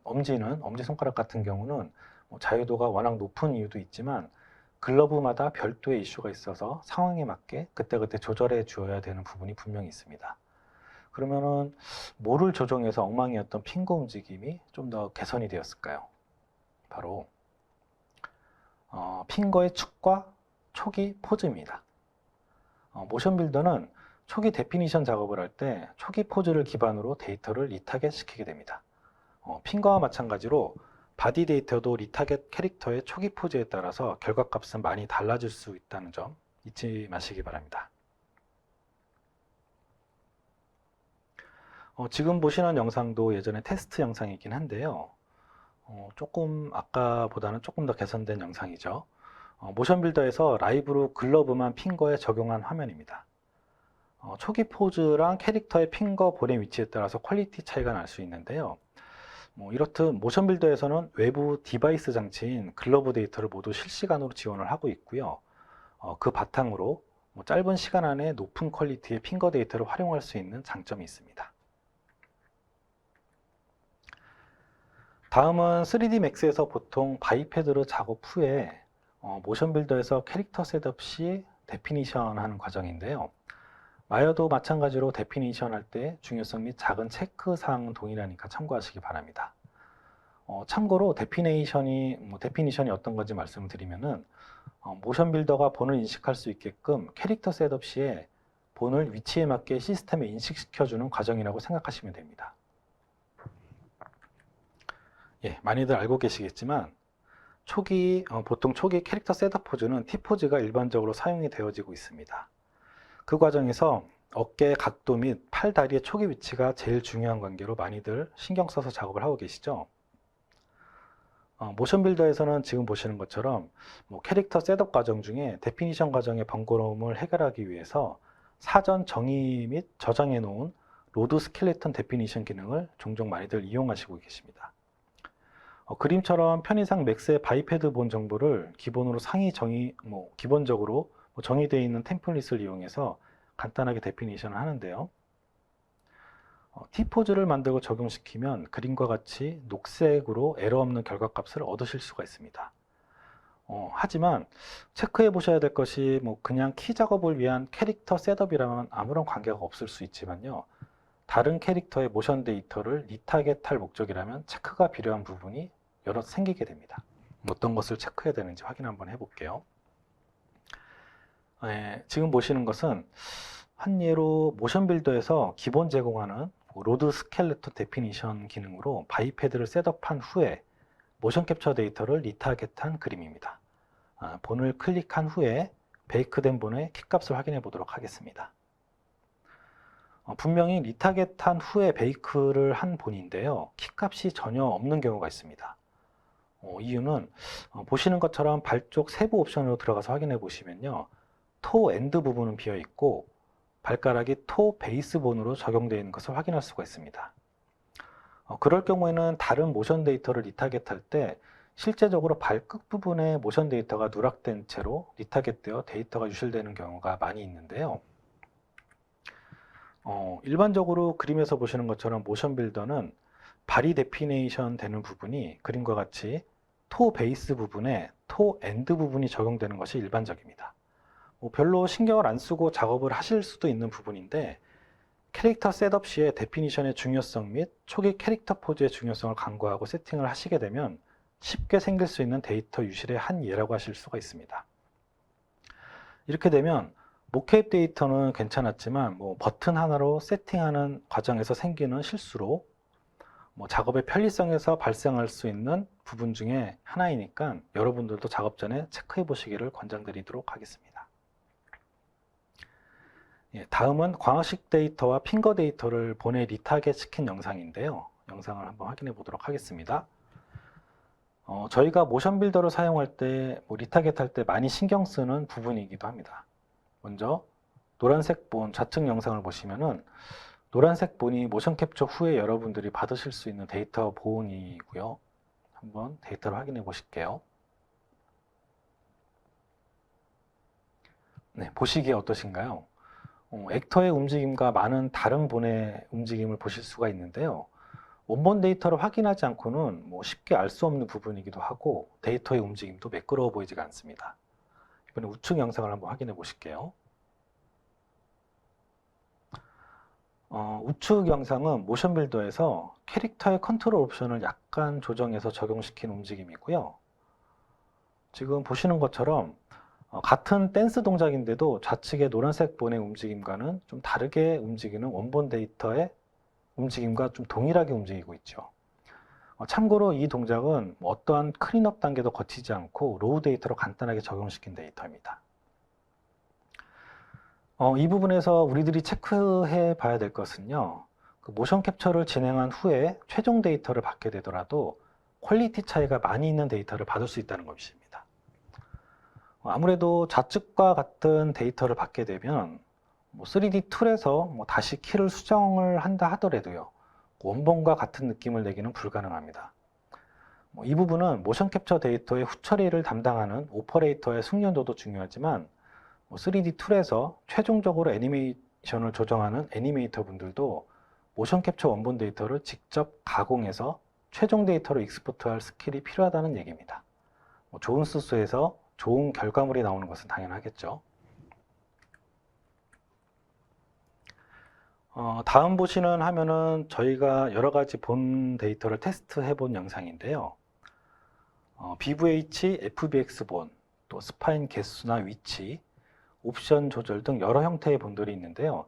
S1: 엄지손가락 같은 경우는 자유도가 워낙 높은 이유도 있지만 글러브마다 별도의 이슈가 있어서 상황에 맞게 그때그때 조절해 주어야 되는 부분이 분명히 있습니다. 그러면은 뭐를 조정해서 엉망이었던 핑거 움직임이 좀 더 개선이 되었을까요? 바로 핑거의 축과 초기 포즈입니다. 모션 빌더는 초기 데피니션 작업을 할 때 초기 포즈를 기반으로 데이터를 리타겟 시키게 됩니다. 핑거와 마찬가지로 바디 데이터도 리타겟 캐릭터의 초기 포즈에 따라서 결과값은 많이 달라질 수 있다는 점 잊지 마시기 바랍니다. 지금 보시는 영상도 예전에 테스트 영상이긴 한데요. 조금 아까보다는 조금 더 개선된 영상이죠. 모션 빌더에서 라이브로 글러브만 핑거에 적용한 화면입니다. 초기 포즈랑 캐릭터의 핑거 볼의 위치에 따라서 퀄리티 차이가 날 수 있는데요. 이렇듯 모션 빌더에서는 외부 디바이스 장치인 글러브 데이터를 모두 실시간으로 지원을 하고 있고요. 그 바탕으로 짧은 시간 안에 높은 퀄리티의 핑거 데이터를 활용할 수 있는 장점이 있습니다. 다음은 3D 맥스에서 보통 바이패드로 작업 후에 모션 빌더에서 캐릭터 셋업 시 데피니션 하는 과정인데요. 마이어도 마찬가지로 데피니션 할 때 중요성 및 작은 체크 사항은 동일하니까 참고하시기 바랍니다. 참고로 데피니션이 어떤 건지 말씀을 드리면은 모션 빌더가 본을 인식할 수 있게끔 캐릭터 셋업 시에 본을 위치에 맞게 시스템에 인식시켜주는 과정이라고 생각하시면 됩니다. 많이들 알고 계시겠지만 보통 초기 캐릭터 셋업 포즈는 T포즈가 일반적으로 사용이 되어지고 있습니다. 그 과정에서 어깨 각도 및 팔, 다리의 초기 위치가 제일 중요한 관계로 많이들 신경 써서 작업을 하고 계시죠. 모션 빌더에서는 지금 보시는 것처럼 캐릭터 셋업 과정 중에 데피니션 과정의 번거로움을 해결하기 위해서 사전 정의 및 저장해 놓은 로드 스켈레톤 데피니션 기능을 종종 많이들 이용하시고 계십니다. 그림처럼 편의상 맥스의 바이패드 본 정보를 기본으로 기본적으로 정의되어 있는 템플릿을 이용해서 간단하게 데피니션을 하는데요. T포즈를 만들고 적용시키면 그림과 같이 녹색으로 에러 없는 결과값을 얻으실 수가 있습니다. 하지만 체크해 보셔야 될 것이 그냥 키 작업을 위한 캐릭터 셋업이라면 아무런 관계가 없을 수 있지만요. 다른 캐릭터의 모션 데이터를 리타겟할 목적이라면 체크가 필요한 부분이 여러 생기게 됩니다. 어떤 것을 체크해야 되는지 확인 한번 해볼게요. 지금 보시는 것은 한 예로 모션 빌더에서 기본 제공하는 로드 스켈레톤 데피니션 기능으로 바이패드를 셋업한 후에 모션 캡처 데이터를 리타겟한 그림입니다. 본을 클릭한 후에 베이크된 본의 키값을 확인해 보도록 하겠습니다. 분명히 리타겟한 후에 베이크를 한 본인데요. 키값이 전혀 없는 경우가 있습니다. 이유는 보시는 것처럼 발 쪽 세부 옵션으로 들어가서 확인해 보시면요. 토 엔드 부분은 비어 있고 발가락이 토 베이스 본으로 적용되어 있는 것을 확인할 수가 있습니다. 그럴 경우에는 다른 모션 데이터를 리타겟할 때 실제적으로 발끝 부분에 모션 데이터가 누락된 채로 리타겟되어 데이터가 유실되는 경우가 많이 있는데요. 일반적으로 그림에서 보시는 것처럼 모션 빌더는 발이 데피네이션 되는 부분이 그림과 같이 토 베이스 부분에 토 엔드 부분이 적용되는 것이 일반적입니다. 별로 신경을 안 쓰고 작업을 하실 수도 있는 부분인데 캐릭터 셋업 시에 데피니션의 중요성 및 초기 캐릭터 포즈의 중요성을 간과하고 세팅을 하시게 되면 쉽게 생길 수 있는 데이터 유실의 한 예라고 하실 수가 있습니다. 이렇게 되면 모캡 데이터는 괜찮았지만 버튼 하나로 세팅하는 과정에서 생기는 실수로 작업의 편리성에서 발생할 수 있는 부분 중에 하나이니까 여러분들도 작업 전에 체크해 보시기를 권장드리도록 하겠습니다. 다음은 광학식 데이터와 핑거 데이터를 본에 리타겟 시킨 영상인데요. 영상을 한번 확인해 보도록 하겠습니다. 저희가 모션 빌더를 사용할 때 리타겟 할 때 많이 신경 쓰는 부분이기도 합니다. 먼저 노란색 본 좌측 영상을 보시면은 노란색 본이 모션 캡처 후에 여러분들이 받으실 수 있는 데이터 본이고요. 한번 데이터를 확인해 보실게요. 보시기에 어떠신가요? 액터의 움직임과 많은 다른 본의 움직임을 보실 수가 있는데요. 원본 데이터를 확인하지 않고는 쉽게 알 수 없는 부분이기도 하고 데이터의 움직임도 매끄러워 보이지가 않습니다. 이번에 우측 영상을 한번 확인해 보실게요. 우측 영상은 모션 빌더에서 캐릭터의 컨트롤 옵션을 약간 조정해서 적용시킨 움직임이고요. 지금 보시는 것처럼 같은 댄스 동작인데도 좌측의 노란색 본의 움직임과는 좀 다르게 움직이는 원본 데이터의 움직임과 좀 동일하게 움직이고 있죠. 참고로 이 동작은 어떠한 클린업 단계도 거치지 않고 로우 데이터로 간단하게 적용시킨 데이터입니다. 이 부분에서 우리들이 체크해 봐야 될 것은요. 모션 캡처를 진행한 후에 최종 데이터를 받게 되더라도 퀄리티 차이가 많이 있는 데이터를 받을 수 있다는 것입니다. 아무래도 좌측과 같은 데이터를 받게 되면 3D 툴에서 다시 키를 수정을 한다 하더라도요. 원본과 같은 느낌을 내기는 불가능합니다. 이 부분은 모션 캡처 데이터의 후처리를 담당하는 오퍼레이터의 숙련도도 중요하지만 3D 툴에서 최종적으로 애니메이션을 조정하는 애니메이터 분들도 모션 캡처 원본 데이터를 직접 가공해서 최종 데이터로 익스포트할 스킬이 필요하다는 얘기입니다. 좋은 수수에서 좋은 결과물이 나오는 것은 당연하겠죠. 다음 보시는 화면은 저희가 여러 가지 본 데이터를 테스트해 본 영상인데요. BVH, FBX 본, 또 스파인 개수나 위치, 옵션 조절 등 여러 형태의 본들이 있는데요.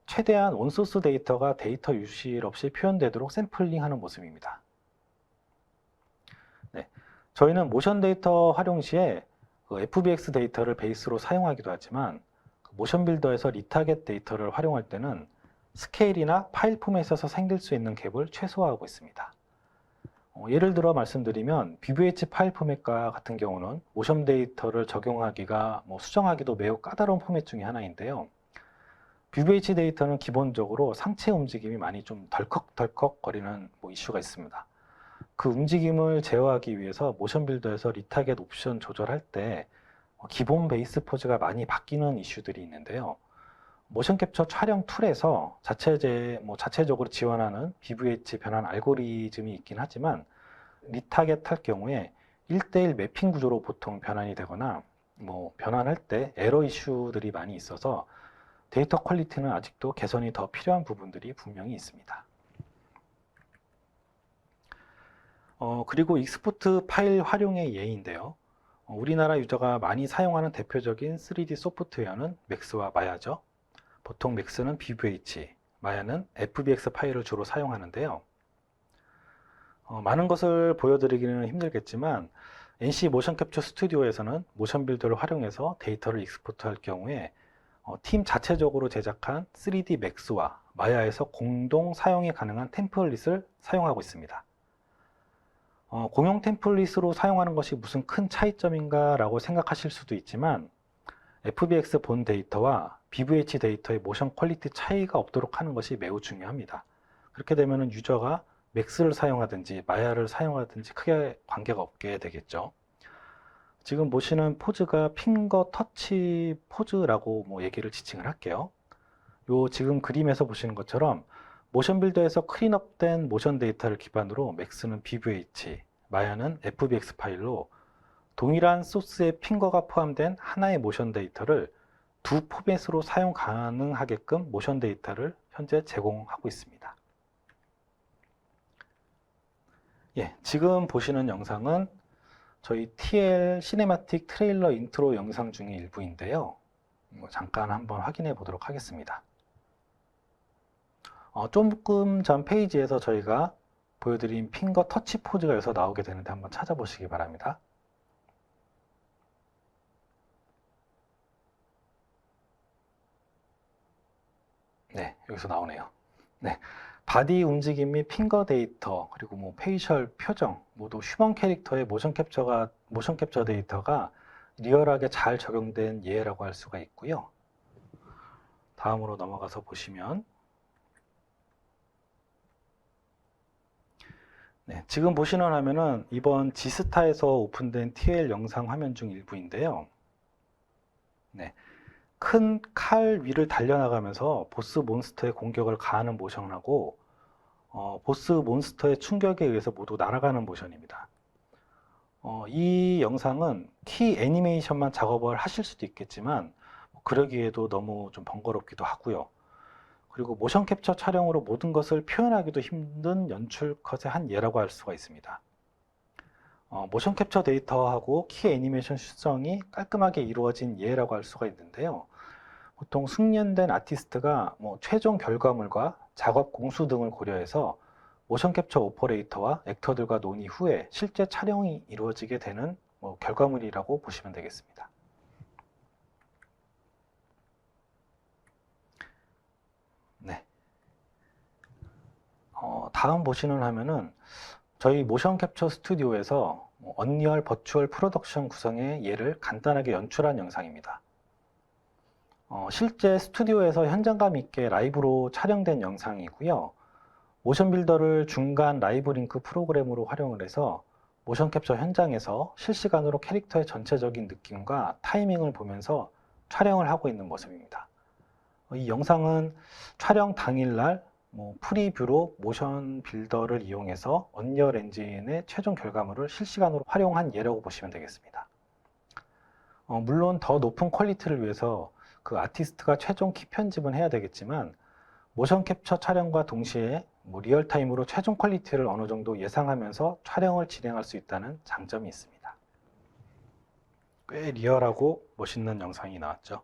S1: 최대한 온소스 데이터가 데이터 유실 없이 표현되도록 샘플링하는 모습입니다. 저희는 모션 데이터 활용 시에 그 FBX 데이터를 베이스로 사용하기도 하지만 모션 빌더에서 리타겟 데이터를 활용할 때는 스케일이나 파일 포맷에서 생길 수 있는 갭을 최소화하고 있습니다. 예를 들어 말씀드리면 BVH 파일 포맷과 같은 경우는 모션 데이터를 적용하기가 수정하기도 매우 까다로운 포맷 중에 하나인데요. BVH 데이터는 기본적으로 상체 움직임이 많이 좀 덜컥덜컥 거리는 이슈가 있습니다. 그 움직임을 제어하기 위해서 모션 빌더에서 리타겟 옵션 조절할 때 기본 베이스 포즈가 많이 바뀌는 이슈들이 있는데요. 모션 캡처 촬영 툴에서 자체적으로 지원하는 BVH 변환 알고리즘이 있긴 하지만 리타겟 할 경우에 1:1 매핑 구조로 보통 변환이 되거나 변환할 때 에러 이슈들이 많이 있어서 데이터 퀄리티는 아직도 개선이 더 필요한 부분들이 분명히 있습니다. 그리고 익스포트 파일 활용의 예인데요. 우리나라 유저가 많이 사용하는 대표적인 3D 소프트웨어는 맥스와 마야죠. 보통 맥스는 BVH, 마야는 FBX 파일을 주로 사용하는데요. 많은 것을 보여드리기는 힘들겠지만 NC 모션 캡처 스튜디오에서는 모션 빌더를 활용해서 데이터를 익스포트할 경우에 팀 자체적으로 제작한 3D 맥스와 마야에서 공동 사용이 가능한 템플릿을 사용하고 있습니다. 공용 템플릿으로 사용하는 것이 무슨 큰 차이점인가 라고 생각하실 수도 있지만 FBX 본 데이터와 BVH 데이터의 모션 퀄리티 차이가 없도록 하는 것이 매우 중요합니다. 그렇게 되면 유저가 맥스를 사용하든지 마야를 사용하든지 크게 관계가 없게 되겠죠. 지금 보시는 포즈가 핑거 터치 포즈라고 얘기를 지칭을 할게요. 요 지금 그림에서 보시는 것처럼 모션 빌더에서 클린업된 모션 데이터를 기반으로 맥스는 BVH, 마야는 FBX 파일로 동일한 소스의 핑거가 포함된 하나의 모션 데이터를 두 포맷으로 사용 가능하게끔 모션 데이터를 현재 제공하고 있습니다. 지금 보시는 영상은 저희 TL 시네마틱 트레일러 인트로 영상 중에 일부인데요. 잠깐 한번 확인해 보도록 하겠습니다. 조금 전 페이지에서 저희가 보여드린 핑거 터치 포즈가 여기서 나오게 되는데 한번 찾아보시기 바랍니다. 네, 여기서 나오네요. 네, 바디 움직임 및 핑거 데이터 그리고 페이셜 표정 모두 휴먼 캐릭터의 모션 캡처 데이터가 리얼하게 잘 적용된 예라고 할 수가 있고요. 다음으로 넘어가서 보시면 지금 보시는 화면은 이번 지스타에서 오픈된 TL 영상 화면 중 일부인데요. 큰 칼 위를 달려나가면서 보스 몬스터의 공격을 가하는 모션하고 보스 몬스터의 충격에 의해서 모두 날아가는 모션입니다. 이 영상은 키 애니메이션만 작업을 하실 수도 있겠지만 그러기에도 너무 좀 번거롭기도 하고요. 그리고 모션 캡처 촬영으로 모든 것을 표현하기도 힘든 연출 컷의 한 예라고 할 수가 있습니다. 모션 캡처 데이터하고 키 애니메이션 수정이 깔끔하게 이루어진 예라고 할 수가 있는데요. 보통 숙련된 아티스트가 최종 결과물과 작업 공수 등을 고려해서 모션 캡처 오퍼레이터와 액터들과 논의 후에 실제 촬영이 이루어지게 되는 결과물이라고 보시면 되겠습니다. 다음 보시는 화면은 저희 모션 캡처 스튜디오에서 언리얼 버추얼 프로덕션 구성의 예를 간단하게 연출한 영상입니다. 실제 스튜디오에서 현장감 있게 라이브로 촬영된 영상이고요. 모션 빌더를 중간 라이브 링크 프로그램으로 활용을 해서 모션 캡처 현장에서 실시간으로 캐릭터의 전체적인 느낌과 타이밍을 보면서 촬영을 하고 있는 모습입니다. 이 영상은 촬영 당일날 프리뷰로 모션 빌더를 이용해서 언리얼 엔진의 최종 결과물을 실시간으로 활용한 예라고 보시면 되겠습니다. 물론 더 높은 퀄리티를 위해서 그 아티스트가 최종 키 편집은 해야 되겠지만 모션 캡처 촬영과 동시에 리얼타임으로 최종 퀄리티를 어느 정도 예상하면서 촬영을 진행할 수 있다는 장점이 있습니다. 꽤 리얼하고 멋있는 영상이 나왔죠.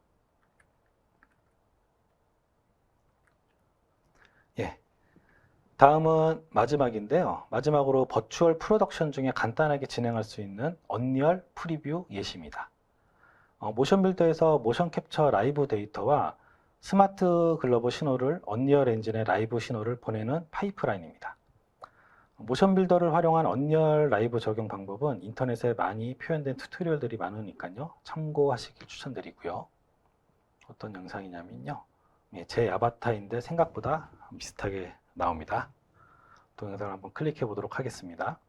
S1: 다음은 마지막인데요. 마지막으로 버추얼 프로덕션 중에 간단하게 진행할 수 있는 언리얼 프리뷰 예시입니다. 모션 빌더에서 모션 캡처 라이브 데이터와 스마트 글러브 신호를 언리얼 엔진의 라이브 신호를 보내는 파이프라인입니다. 모션 빌더를 활용한 언리얼 라이브 적용 방법은 인터넷에 많이 표현된 튜토리얼들이 많으니까요. 참고하시길 추천드리고요. 어떤 영상이냐면요. 제 아바타인데 생각보다 비슷하게 나옵니다. 동영상을 한번 클릭해 보도록 하겠습니다.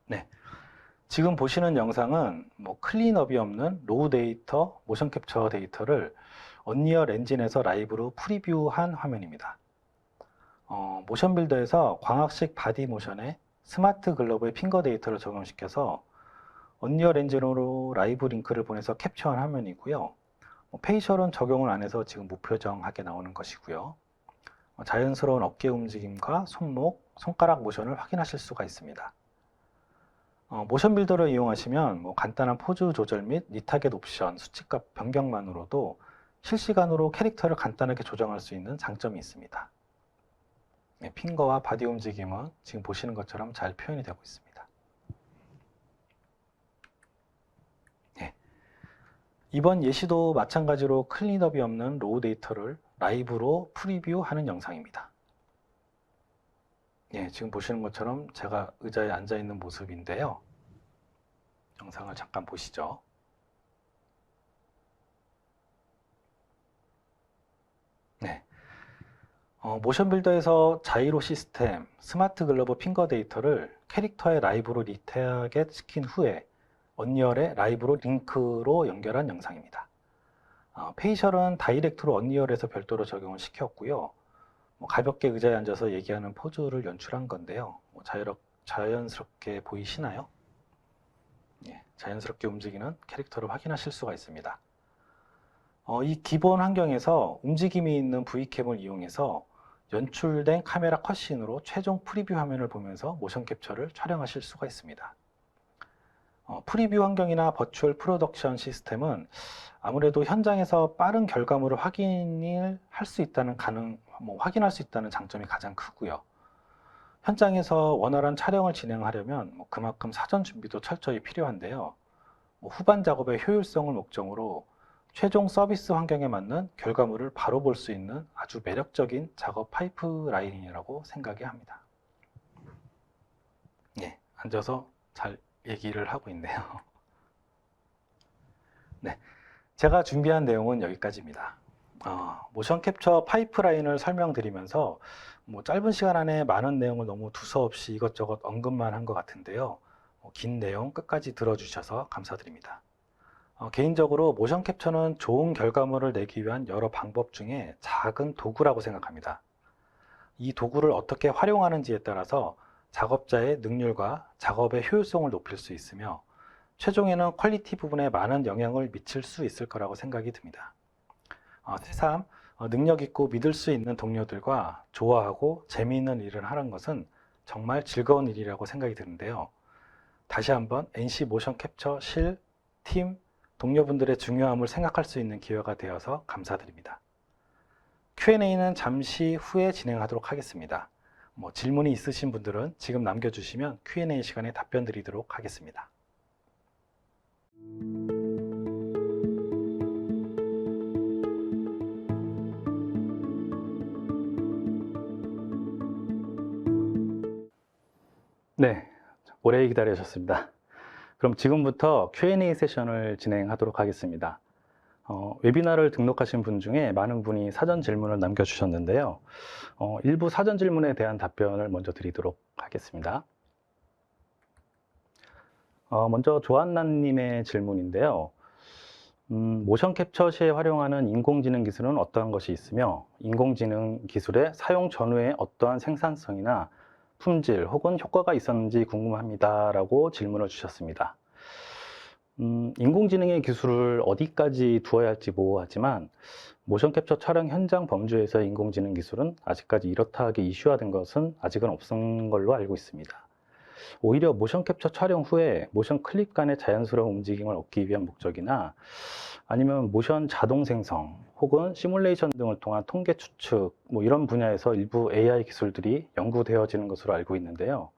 S1: 네, 지금 보시는 영상은 클린업이 없는 로우 데이터, 모션 캡처 데이터를 언리얼 엔진에서 라이브로 프리뷰한 화면입니다. 모션 빌더에서 광학식 바디 모션에 스마트 글러브의 핑거 데이터를 적용시켜서 언리얼 엔진으로 라이브 링크를 보내서 캡처한 화면이고요. 페이셜은 적용을 안 해서 지금 무표정하게 나오는 것이고요. 자연스러운 어깨 움직임과 손목, 손가락 모션을 확인하실 수가 있습니다. 모션 빌더를 이용하시면 간단한 포즈 조절 및 리타겟 옵션, 수치값 변경만으로도 실시간으로 캐릭터를 간단하게 조정할 수 있는 장점이 있습니다. 핑거와 바디 움직임은 지금 보시는 것처럼 잘 표현이 되고 있습니다. 이번 예시도 마찬가지로 클린업이 없는 로우 데이터를 라이브로 프리뷰하는 영상입니다. 지금 보시는 것처럼 제가 의자에 앉아 있는 모습인데요. 영상을 잠깐 보시죠. 모션 빌더에서 자이로 시스템, 스마트 글러브 핑거 데이터를 캐릭터의 라이브로 리타겟 시킨 후에 언리얼의 라이브로 링크로 연결한 영상입니다. 페이셜은 다이렉트로 언리얼에서 별도로 적용을 시켰고요. 가볍게 의자에 앉아서 얘기하는 포즈를 연출한 건데요. 자연스럽게 보이시나요? 자연스럽게 움직이는 캐릭터를 확인하실 수가 있습니다. 이 기본 환경에서 움직임이 있는 V캠을 이용해서 연출된 카메라 컷신으로 최종 프리뷰 화면을 보면서 모션 캡처를 촬영하실 수가 있습니다. 프리뷰 환경이나 버추얼 프로덕션 시스템은 아무래도 현장에서 빠른 결과물을 확인할 수 있다는 장점이 가장 크고요. 현장에서 원활한 촬영을 진행하려면 그만큼 사전 준비도 철저히 필요한데요. 후반 작업의 효율성을 목적으로 최종 서비스 환경에 맞는 결과물을 바로 볼 수 있는 아주 매력적인 작업 파이프라인이라고 생각이 합니다. 앉아서 잘 얘기를 하고 있네요. 제가 준비한 내용은 여기까지입니다. 모션 캡처 파이프라인을 설명드리면서 짧은 시간 안에 많은 내용을 너무 두서없이 이것저것 언급만 한 것 같은데요. 긴 내용 끝까지 들어주셔서 감사드립니다. 개인적으로 모션 캡처는 좋은 결과물을 내기 위한 여러 방법 중에 작은 도구라고 생각합니다. 이 도구를 어떻게 활용하는지에 따라서 작업자의 능률과 작업의 효율성을 높일 수 있으며 최종에는 퀄리티 부분에 많은 영향을 미칠 수 있을 거라고 생각이 듭니다. 새삼 능력 있고 믿을 수 있는 동료들과 좋아하고 재미있는 일을 하는 것은 정말 즐거운 일이라고 생각이 드는데요. 다시 한번 NC 모션 캡처 실, 팀, 동료분들의 중요함을 생각할 수 있는 기회가 되어서 감사드립니다. Q&A는 잠시 후에 진행하도록 하겠습니다. 질문이 있으신 분들은 지금 남겨주시면 Q&A 시간에 답변 드리도록 하겠습니다. 네, 오래 기다리셨습니다. 그럼 지금부터 Q&A 세션을 진행하도록 하겠습니다. 웨비나를 등록하신 분 중에 많은 분이 사전 질문을 남겨주셨는데요. 일부 사전 질문에 대한 답변을 먼저 드리도록 하겠습니다. 먼저 조한나님의 질문인데요. 모션 캡처 시에 활용하는 인공지능 기술은 어떠한 것이 있으며 인공지능 기술의 사용 전후에 어떠한 생산성이나 품질 혹은 효과가 있었는지 궁금합니다 라고 질문을 주셨습니다. 인공지능의 기술을 어디까지 두어야 할지 모호하지만 모션 캡처 촬영 현장 범주에서 인공지능 기술은 아직까지 이렇다 하게 이슈화된 것은 아직은 없는 걸로 알고 있습니다. 오히려 모션 캡처 촬영 후에 모션 클립 간의 자연스러운 움직임을 얻기 위한 목적이나 아니면 모션 자동 생성 혹은 시뮬레이션 등을 통한 통계 추측 이런 분야에서 일부 AI 기술들이 연구되어지는 것으로 알고 있는데요.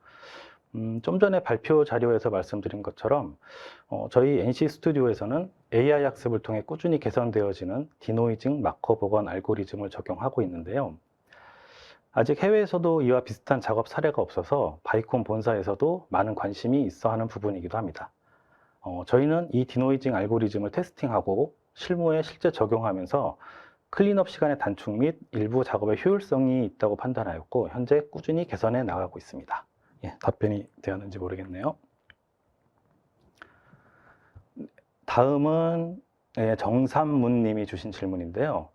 S1: 좀 전에 발표 자료에서 말씀드린 것처럼 저희 NC 스튜디오에서는 AI 학습을 통해 꾸준히 개선되어지는 디노이징 마커 보관 알고리즘을 적용하고 있는데요. 아직 해외에서도 이와 비슷한 작업 사례가 없어서 바이콘 본사에서도 많은 관심이 있어 하는 부분이기도 합니다. 저희는 이 디노이징 알고리즘을 테스팅하고 실무에 실제 적용하면서 클린업 시간의 단축 및 일부 작업의 효율성이 있다고 판단하였고 현재 꾸준히 개선해 나가고 있습니다. 예, 답변이 되었는지 모르겠네요. 다음은 정삼문 님이 주신 질문인데요.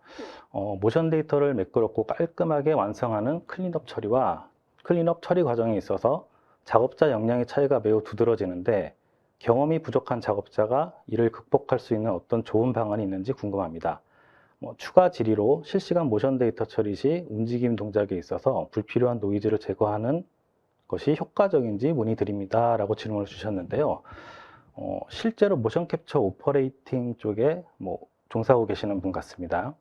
S1: 모션 데이터를 매끄럽고 깔끔하게 완성하는 클린업 처리와 클린업 처리 과정에 있어서 작업자 역량의 차이가 매우 두드러지는데 경험이 부족한 작업자가 이를 극복할 수 있는 어떤 좋은 방안이 있는지 궁금합니다. 추가 질의로 실시간 모션 데이터 처리 시 움직임 동작에 있어서 불필요한 노이즈를 제거하는 것이 효과적인지 문의드립니다. 라고 질문을 주셨는데요. 실제로 모션 캡처 오퍼레이팅 쪽에 종사하고 계시는 분 같습니다.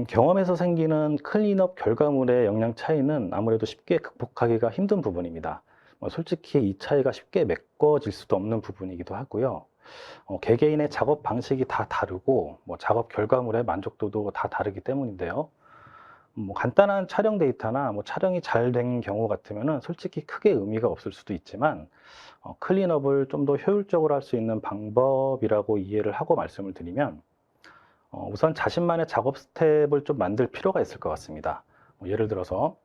S1: 경험에서 생기는 클린업 결과물의 역량 차이는 아무래도 쉽게 극복하기가 힘든 부분입니다. 솔직히 이 차이가 쉽게 메꿔질 수도 없는 부분이기도 하고요. 개개인의 작업 방식이 다 다르고 작업 결과물의 만족도도 다 다르기 때문인데요. 간단한 촬영 데이터나 촬영이 잘 된 경우 같으면 솔직히 크게 의미가 없을 수도 있지만 클린업을 좀 더 효율적으로 할 수 있는 방법이라고 이해를 하고 말씀을 드리면 우선 자신만의 작업 스텝을 좀 만들 필요가 있을 것 같습니다. 예를 들어서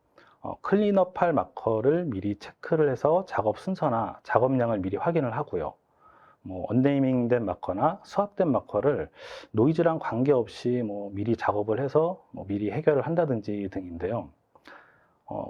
S1: 클린업 할 마커를 미리 체크를 해서 작업 순서나 작업량을 미리 확인을 하고요. 언네이밍된 마커나 수합된 마커를 노이즈랑 관계없이 미리 작업을 해서 미리 해결을 한다든지 등인데요.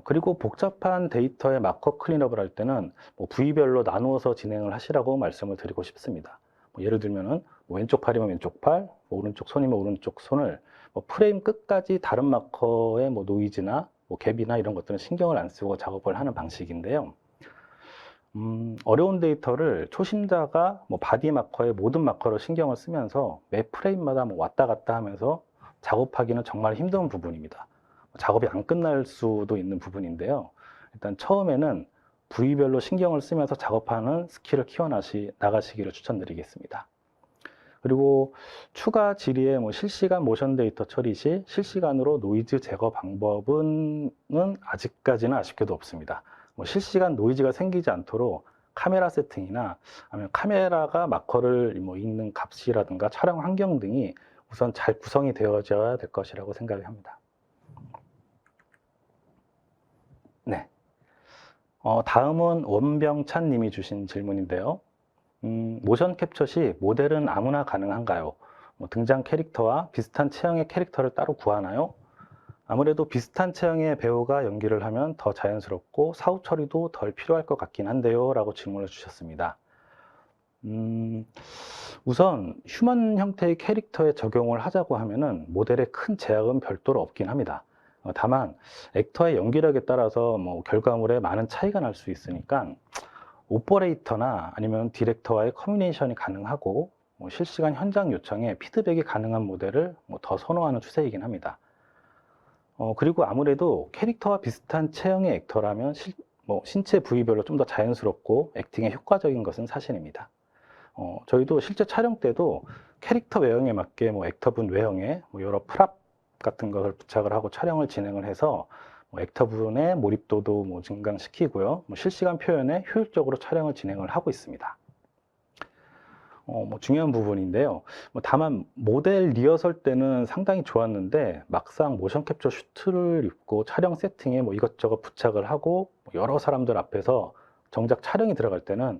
S1: 그리고 복잡한 데이터의 마커 클린업을 할 때는 부위별로 나누어서 진행을 하시라고 말씀을 드리고 싶습니다. 예를 들면은 왼쪽 팔이면 왼쪽 팔, 오른쪽 손이면 오른쪽 손을 프레임 끝까지 다른 마커의 노이즈나 갭이나 이런 것들은 신경을 안 쓰고 작업을 하는 방식인데요. 어려운 데이터를 초심자가 바디 마커의 모든 마커를 신경을 쓰면서 매 프레임마다 왔다 갔다 하면서 작업하기는 정말 힘든 부분입니다. 작업이 안 끝날 수도 있는 부분인데요. 일단 처음에는 부위별로 신경을 쓰면서 작업하는 스킬을 키워나가시기를 추천드리겠습니다. 그리고 추가 질의의 실시간 모션 데이터 처리 시 실시간으로 노이즈 제거 방법은 아직까지는 아쉽게도 없습니다. 실시간 노이즈가 생기지 않도록 카메라 세팅이나 아니면 카메라가 마커를 읽는 값이라든가 촬영 환경 등이 우선 잘 구성이 되어져야 될 것이라고 생각을 합니다. 네. 다음은 원병찬 님이 주신 질문인데요. 모션 캡처 시 모델은 아무나 가능한가요? 등장 캐릭터와 비슷한 체형의 캐릭터를 따로 구하나요? 아무래도 비슷한 체형의 배우가 연기를 하면 더 자연스럽고 사후 처리도 덜 필요할 것 같긴 한데요. 라고 질문을 주셨습니다. 우선 휴먼 형태의 캐릭터에 적용을 하자고 하면은 모델에 큰 제약은 별도로 없긴 합니다. 다만 액터의 연기력에 따라서 결과물에 많은 차이가 날 수 있으니까 오퍼레이터나 아니면 디렉터와의 커뮤니케이션이 가능하고 실시간 현장 요청에 피드백이 가능한 모델을 더 선호하는 추세이긴 합니다. 그리고 아무래도 캐릭터와 비슷한 체형의 액터라면 신체 부위별로 좀 더 자연스럽고 액팅에 효과적인 것은 사실입니다. 저희도 실제 촬영 때도 캐릭터 외형에 맞게 액터분 외형에 여러 프랍 같은 것을 부착을 하고 촬영을 진행을 해서 액터분의 몰입도도 증강시키고요. 실시간 표현에 효율적으로 촬영을 진행을 하고 있습니다. 중요한 부분인데요. 다만 모델 리허설 때는 상당히 좋았는데 막상 모션 캡처 슈트를 입고 촬영 세팅에 이것저것 부착을 하고 여러 사람들 앞에서 정작 촬영이 들어갈 때는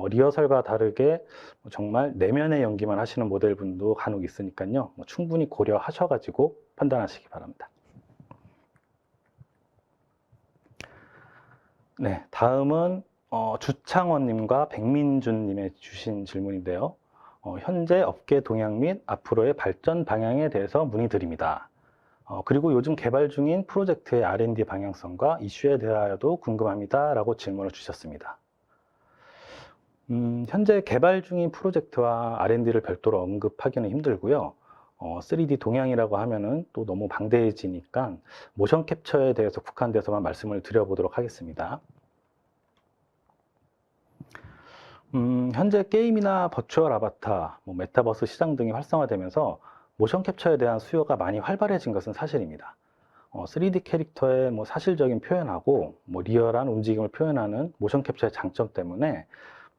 S1: 리허설과 다르게 정말 내면의 연기만 하시는 모델분도 간혹 있으니까요. 충분히 고려하셔가지고 판단하시기 바랍니다. 네, 다음은 주창원님과 백민준님의 주신 질문인데요. 현재 업계 동향 및 앞으로의 발전 방향에 대해서 문의드립니다. 그리고 요즘 개발 중인 프로젝트의 R&D 방향성과 이슈에 대하여도 궁금합니다. 라고 질문을 주셨습니다. 현재 개발 중인 프로젝트와 R&D를 별도로 언급하기는 힘들고요. 3D 동향이라고 하면은 또 너무 방대해지니까 모션 캡처에 대해서 국한돼서만 말씀을 드려보도록 하겠습니다. 현재 게임이나 버추얼 아바타, 메타버스 시장 등이 활성화되면서 모션 캡처에 대한 수요가 많이 활발해진 것은 사실입니다. 3D 캐릭터의 사실적인 표현하고 리얼한 움직임을 표현하는 모션 캡처의 장점 때문에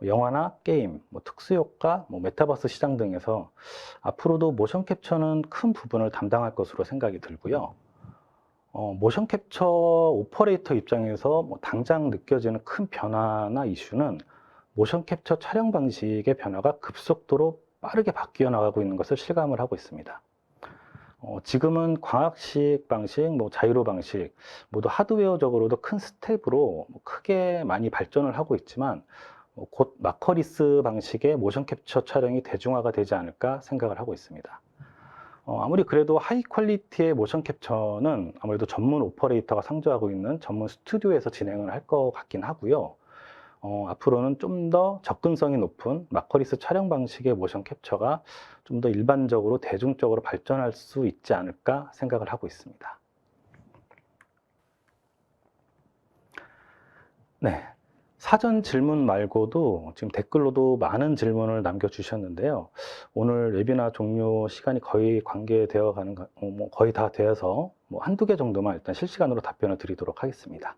S1: 영화나 게임, 특수효과, 메타버스 시장 등에서 앞으로도 모션 캡처는 큰 부분을 담당할 것으로 생각이 들고요. 모션 캡처 오퍼레이터 입장에서 당장 느껴지는 큰 변화나 이슈는 모션 캡처 촬영 방식의 변화가 급속도로 빠르게 바뀌어 나가고 있는 것을 실감을 하고 있습니다. 지금은 광학식 방식, 자이로 방식 모두 하드웨어적으로도 큰 스텝으로 크게 많이 발전을 하고 있지만 곧 마커리스 방식의 모션 캡처 촬영이 대중화가 되지 않을까 생각을 하고 있습니다. 아무리 그래도 하이 퀄리티의 모션 캡처는 아무래도 전문 오퍼레이터가 상주하고 있는 전문 스튜디오에서 진행을 할 것 같긴 하고요. 앞으로는 좀 더 접근성이 높은 마커리스 촬영 방식의 모션 캡처가 좀 더 일반적으로 대중적으로 발전할 수 있지 않을까 생각을 하고 있습니다. 네. 사전 질문 말고도 지금 댓글로도 많은 질문을 남겨주셨는데요. 오늘 웨비나 종료 시간이 거의 관계되어 가는, 거의 다 되어서 한두 개 정도만 일단 실시간으로 답변을 드리도록 하겠습니다.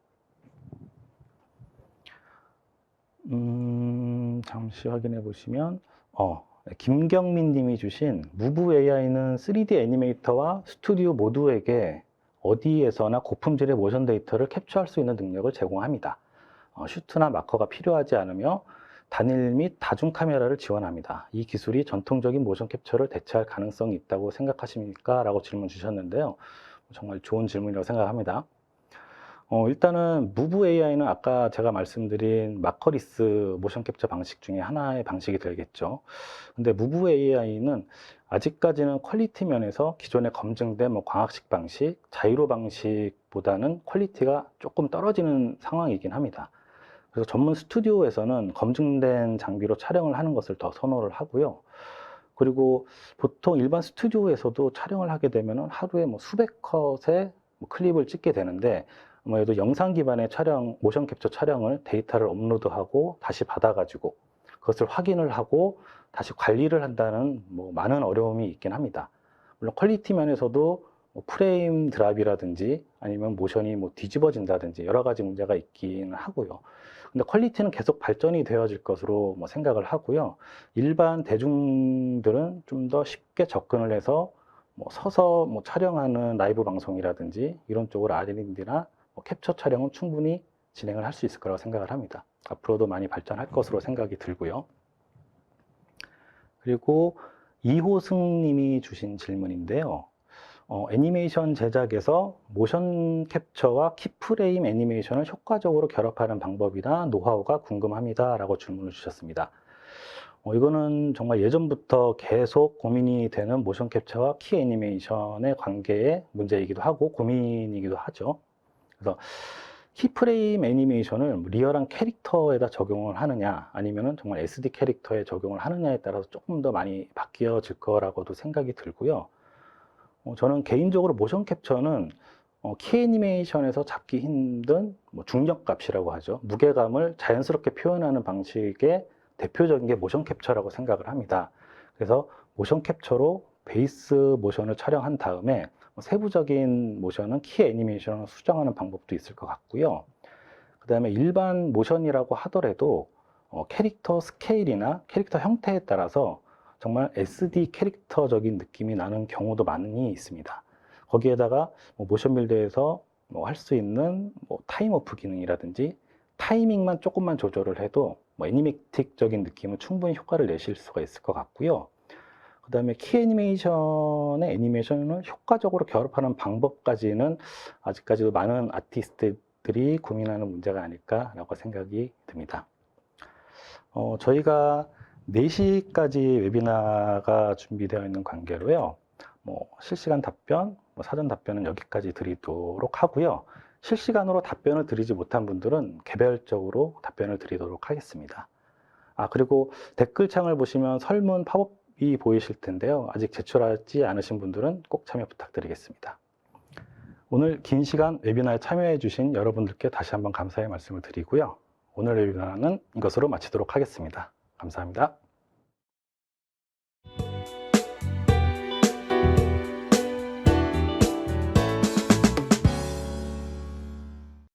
S1: 잠시 확인해 보시면, 김경민 님이 주신 무브 AI는 3D 애니메이터와 스튜디오 모두에게 어디에서나 고품질의 모션 데이터를 캡처할 수 있는 능력을 제공합니다. 슈트나 마커가 필요하지 않으며 단일 및 다중 카메라를 지원합니다. 이 기술이 전통적인 모션 캡처를 대체할 가능성이 있다고 생각하십니까? 라고 질문 주셨는데요. 정말 좋은 질문이라고 생각합니다. 일단은 무브 AI는 아까 제가 말씀드린 마커리스 모션 캡처 방식 중에 하나의 방식이 되겠죠. 근데 무브 AI는 아직까지는 퀄리티 면에서 기존에 검증된 광학식 방식, 자이로 방식보다는 퀄리티가 조금 떨어지는 상황이긴 합니다. 그래서 전문 스튜디오에서는 검증된 장비로 촬영을 하는 것을 더 선호를 하고요. 그리고 보통 일반 스튜디오에서도 촬영을 하게 되면 하루에 수백 컷의 클립을 찍게 되는데 아무래도 영상 기반의 촬영, 모션 캡처 촬영을 데이터를 업로드하고 다시 받아가지고 그것을 확인을 하고 다시 관리를 한다는 많은 어려움이 있긴 합니다. 물론 퀄리티 면에서도 프레임 드랍이라든지 아니면 모션이 뒤집어진다든지 여러 가지 문제가 있긴 하고요. 근데 퀄리티는 계속 발전이 되어질 것으로 생각을 하고요. 일반 대중들은 좀 더 쉽게 접근을 해서 서서 촬영하는 라이브 방송이라든지 이런 쪽으로 R&D나 캡처 촬영은 충분히 진행을 할 수 있을 거라고 생각을 합니다. 앞으로도 많이 발전할 것으로 생각이 들고요. 그리고 이호승 님이 주신 질문인데요. 애니메이션 제작에서 모션 캡처와 키프레임 애니메이션을 효과적으로 결합하는 방법이나 노하우가 궁금합니다. 라고 질문을 주셨습니다. 이거는 정말 예전부터 계속 고민이 되는 모션 캡처와 키 애니메이션의 관계의 문제이기도 하고 고민이기도 하죠. 그래서 키프레임 애니메이션을 리얼한 캐릭터에다 적용을 하느냐 아니면 정말 SD 캐릭터에 적용을 하느냐에 따라서 조금 더 많이 바뀌어질 거라고도 생각이 들고요. 저는 개인적으로 모션 캡처는 키 애니메이션에서 잡기 힘든 중력값이라고 하죠. 무게감을 자연스럽게 표현하는 방식의 대표적인 게 모션 캡처라고 생각을 합니다. 그래서 모션 캡처로 베이스 모션을 촬영한 다음에 세부적인 모션은 키 애니메이션으로 수정하는 방법도 있을 것 같고요. 그 다음에 일반 모션이라고 하더라도 캐릭터 스케일이나 캐릭터 형태에 따라서 정말 SD 캐릭터적인 느낌이 나는 경우도 많이 있습니다. 거기에다가 모션 빌드에서 할 수 있는 타임 오프 기능이라든지 타이밍만 조금만 조절을 해도 애니메틱적인 느낌은 충분히 효과를 내실 수가 있을 것 같고요. 그 다음에 키 애니메이션의 애니메이션을 효과적으로 결합하는 방법까지는 아직까지도 많은 아티스트들이 고민하는 문제가 아닐까라고 생각이 듭니다. 저희가 4시까지 웨비나가 준비되어 있는 관계로요. 실시간 답변, 사전 답변은 여기까지 드리도록 하고요. 실시간으로 답변을 드리지 못한 분들은 개별적으로 답변을 드리도록 하겠습니다. 그리고 댓글창을 보시면 설문 팝업이 보이실 텐데요. 아직 제출하지 않으신 분들은 꼭 참여 부탁드리겠습니다. 오늘 긴 시간 웨비나에 참여해 주신 여러분들께 다시 한번 감사의 말씀을 드리고요. 오늘 웨비나는 이것으로 마치도록 하겠습니다. 감사합니다.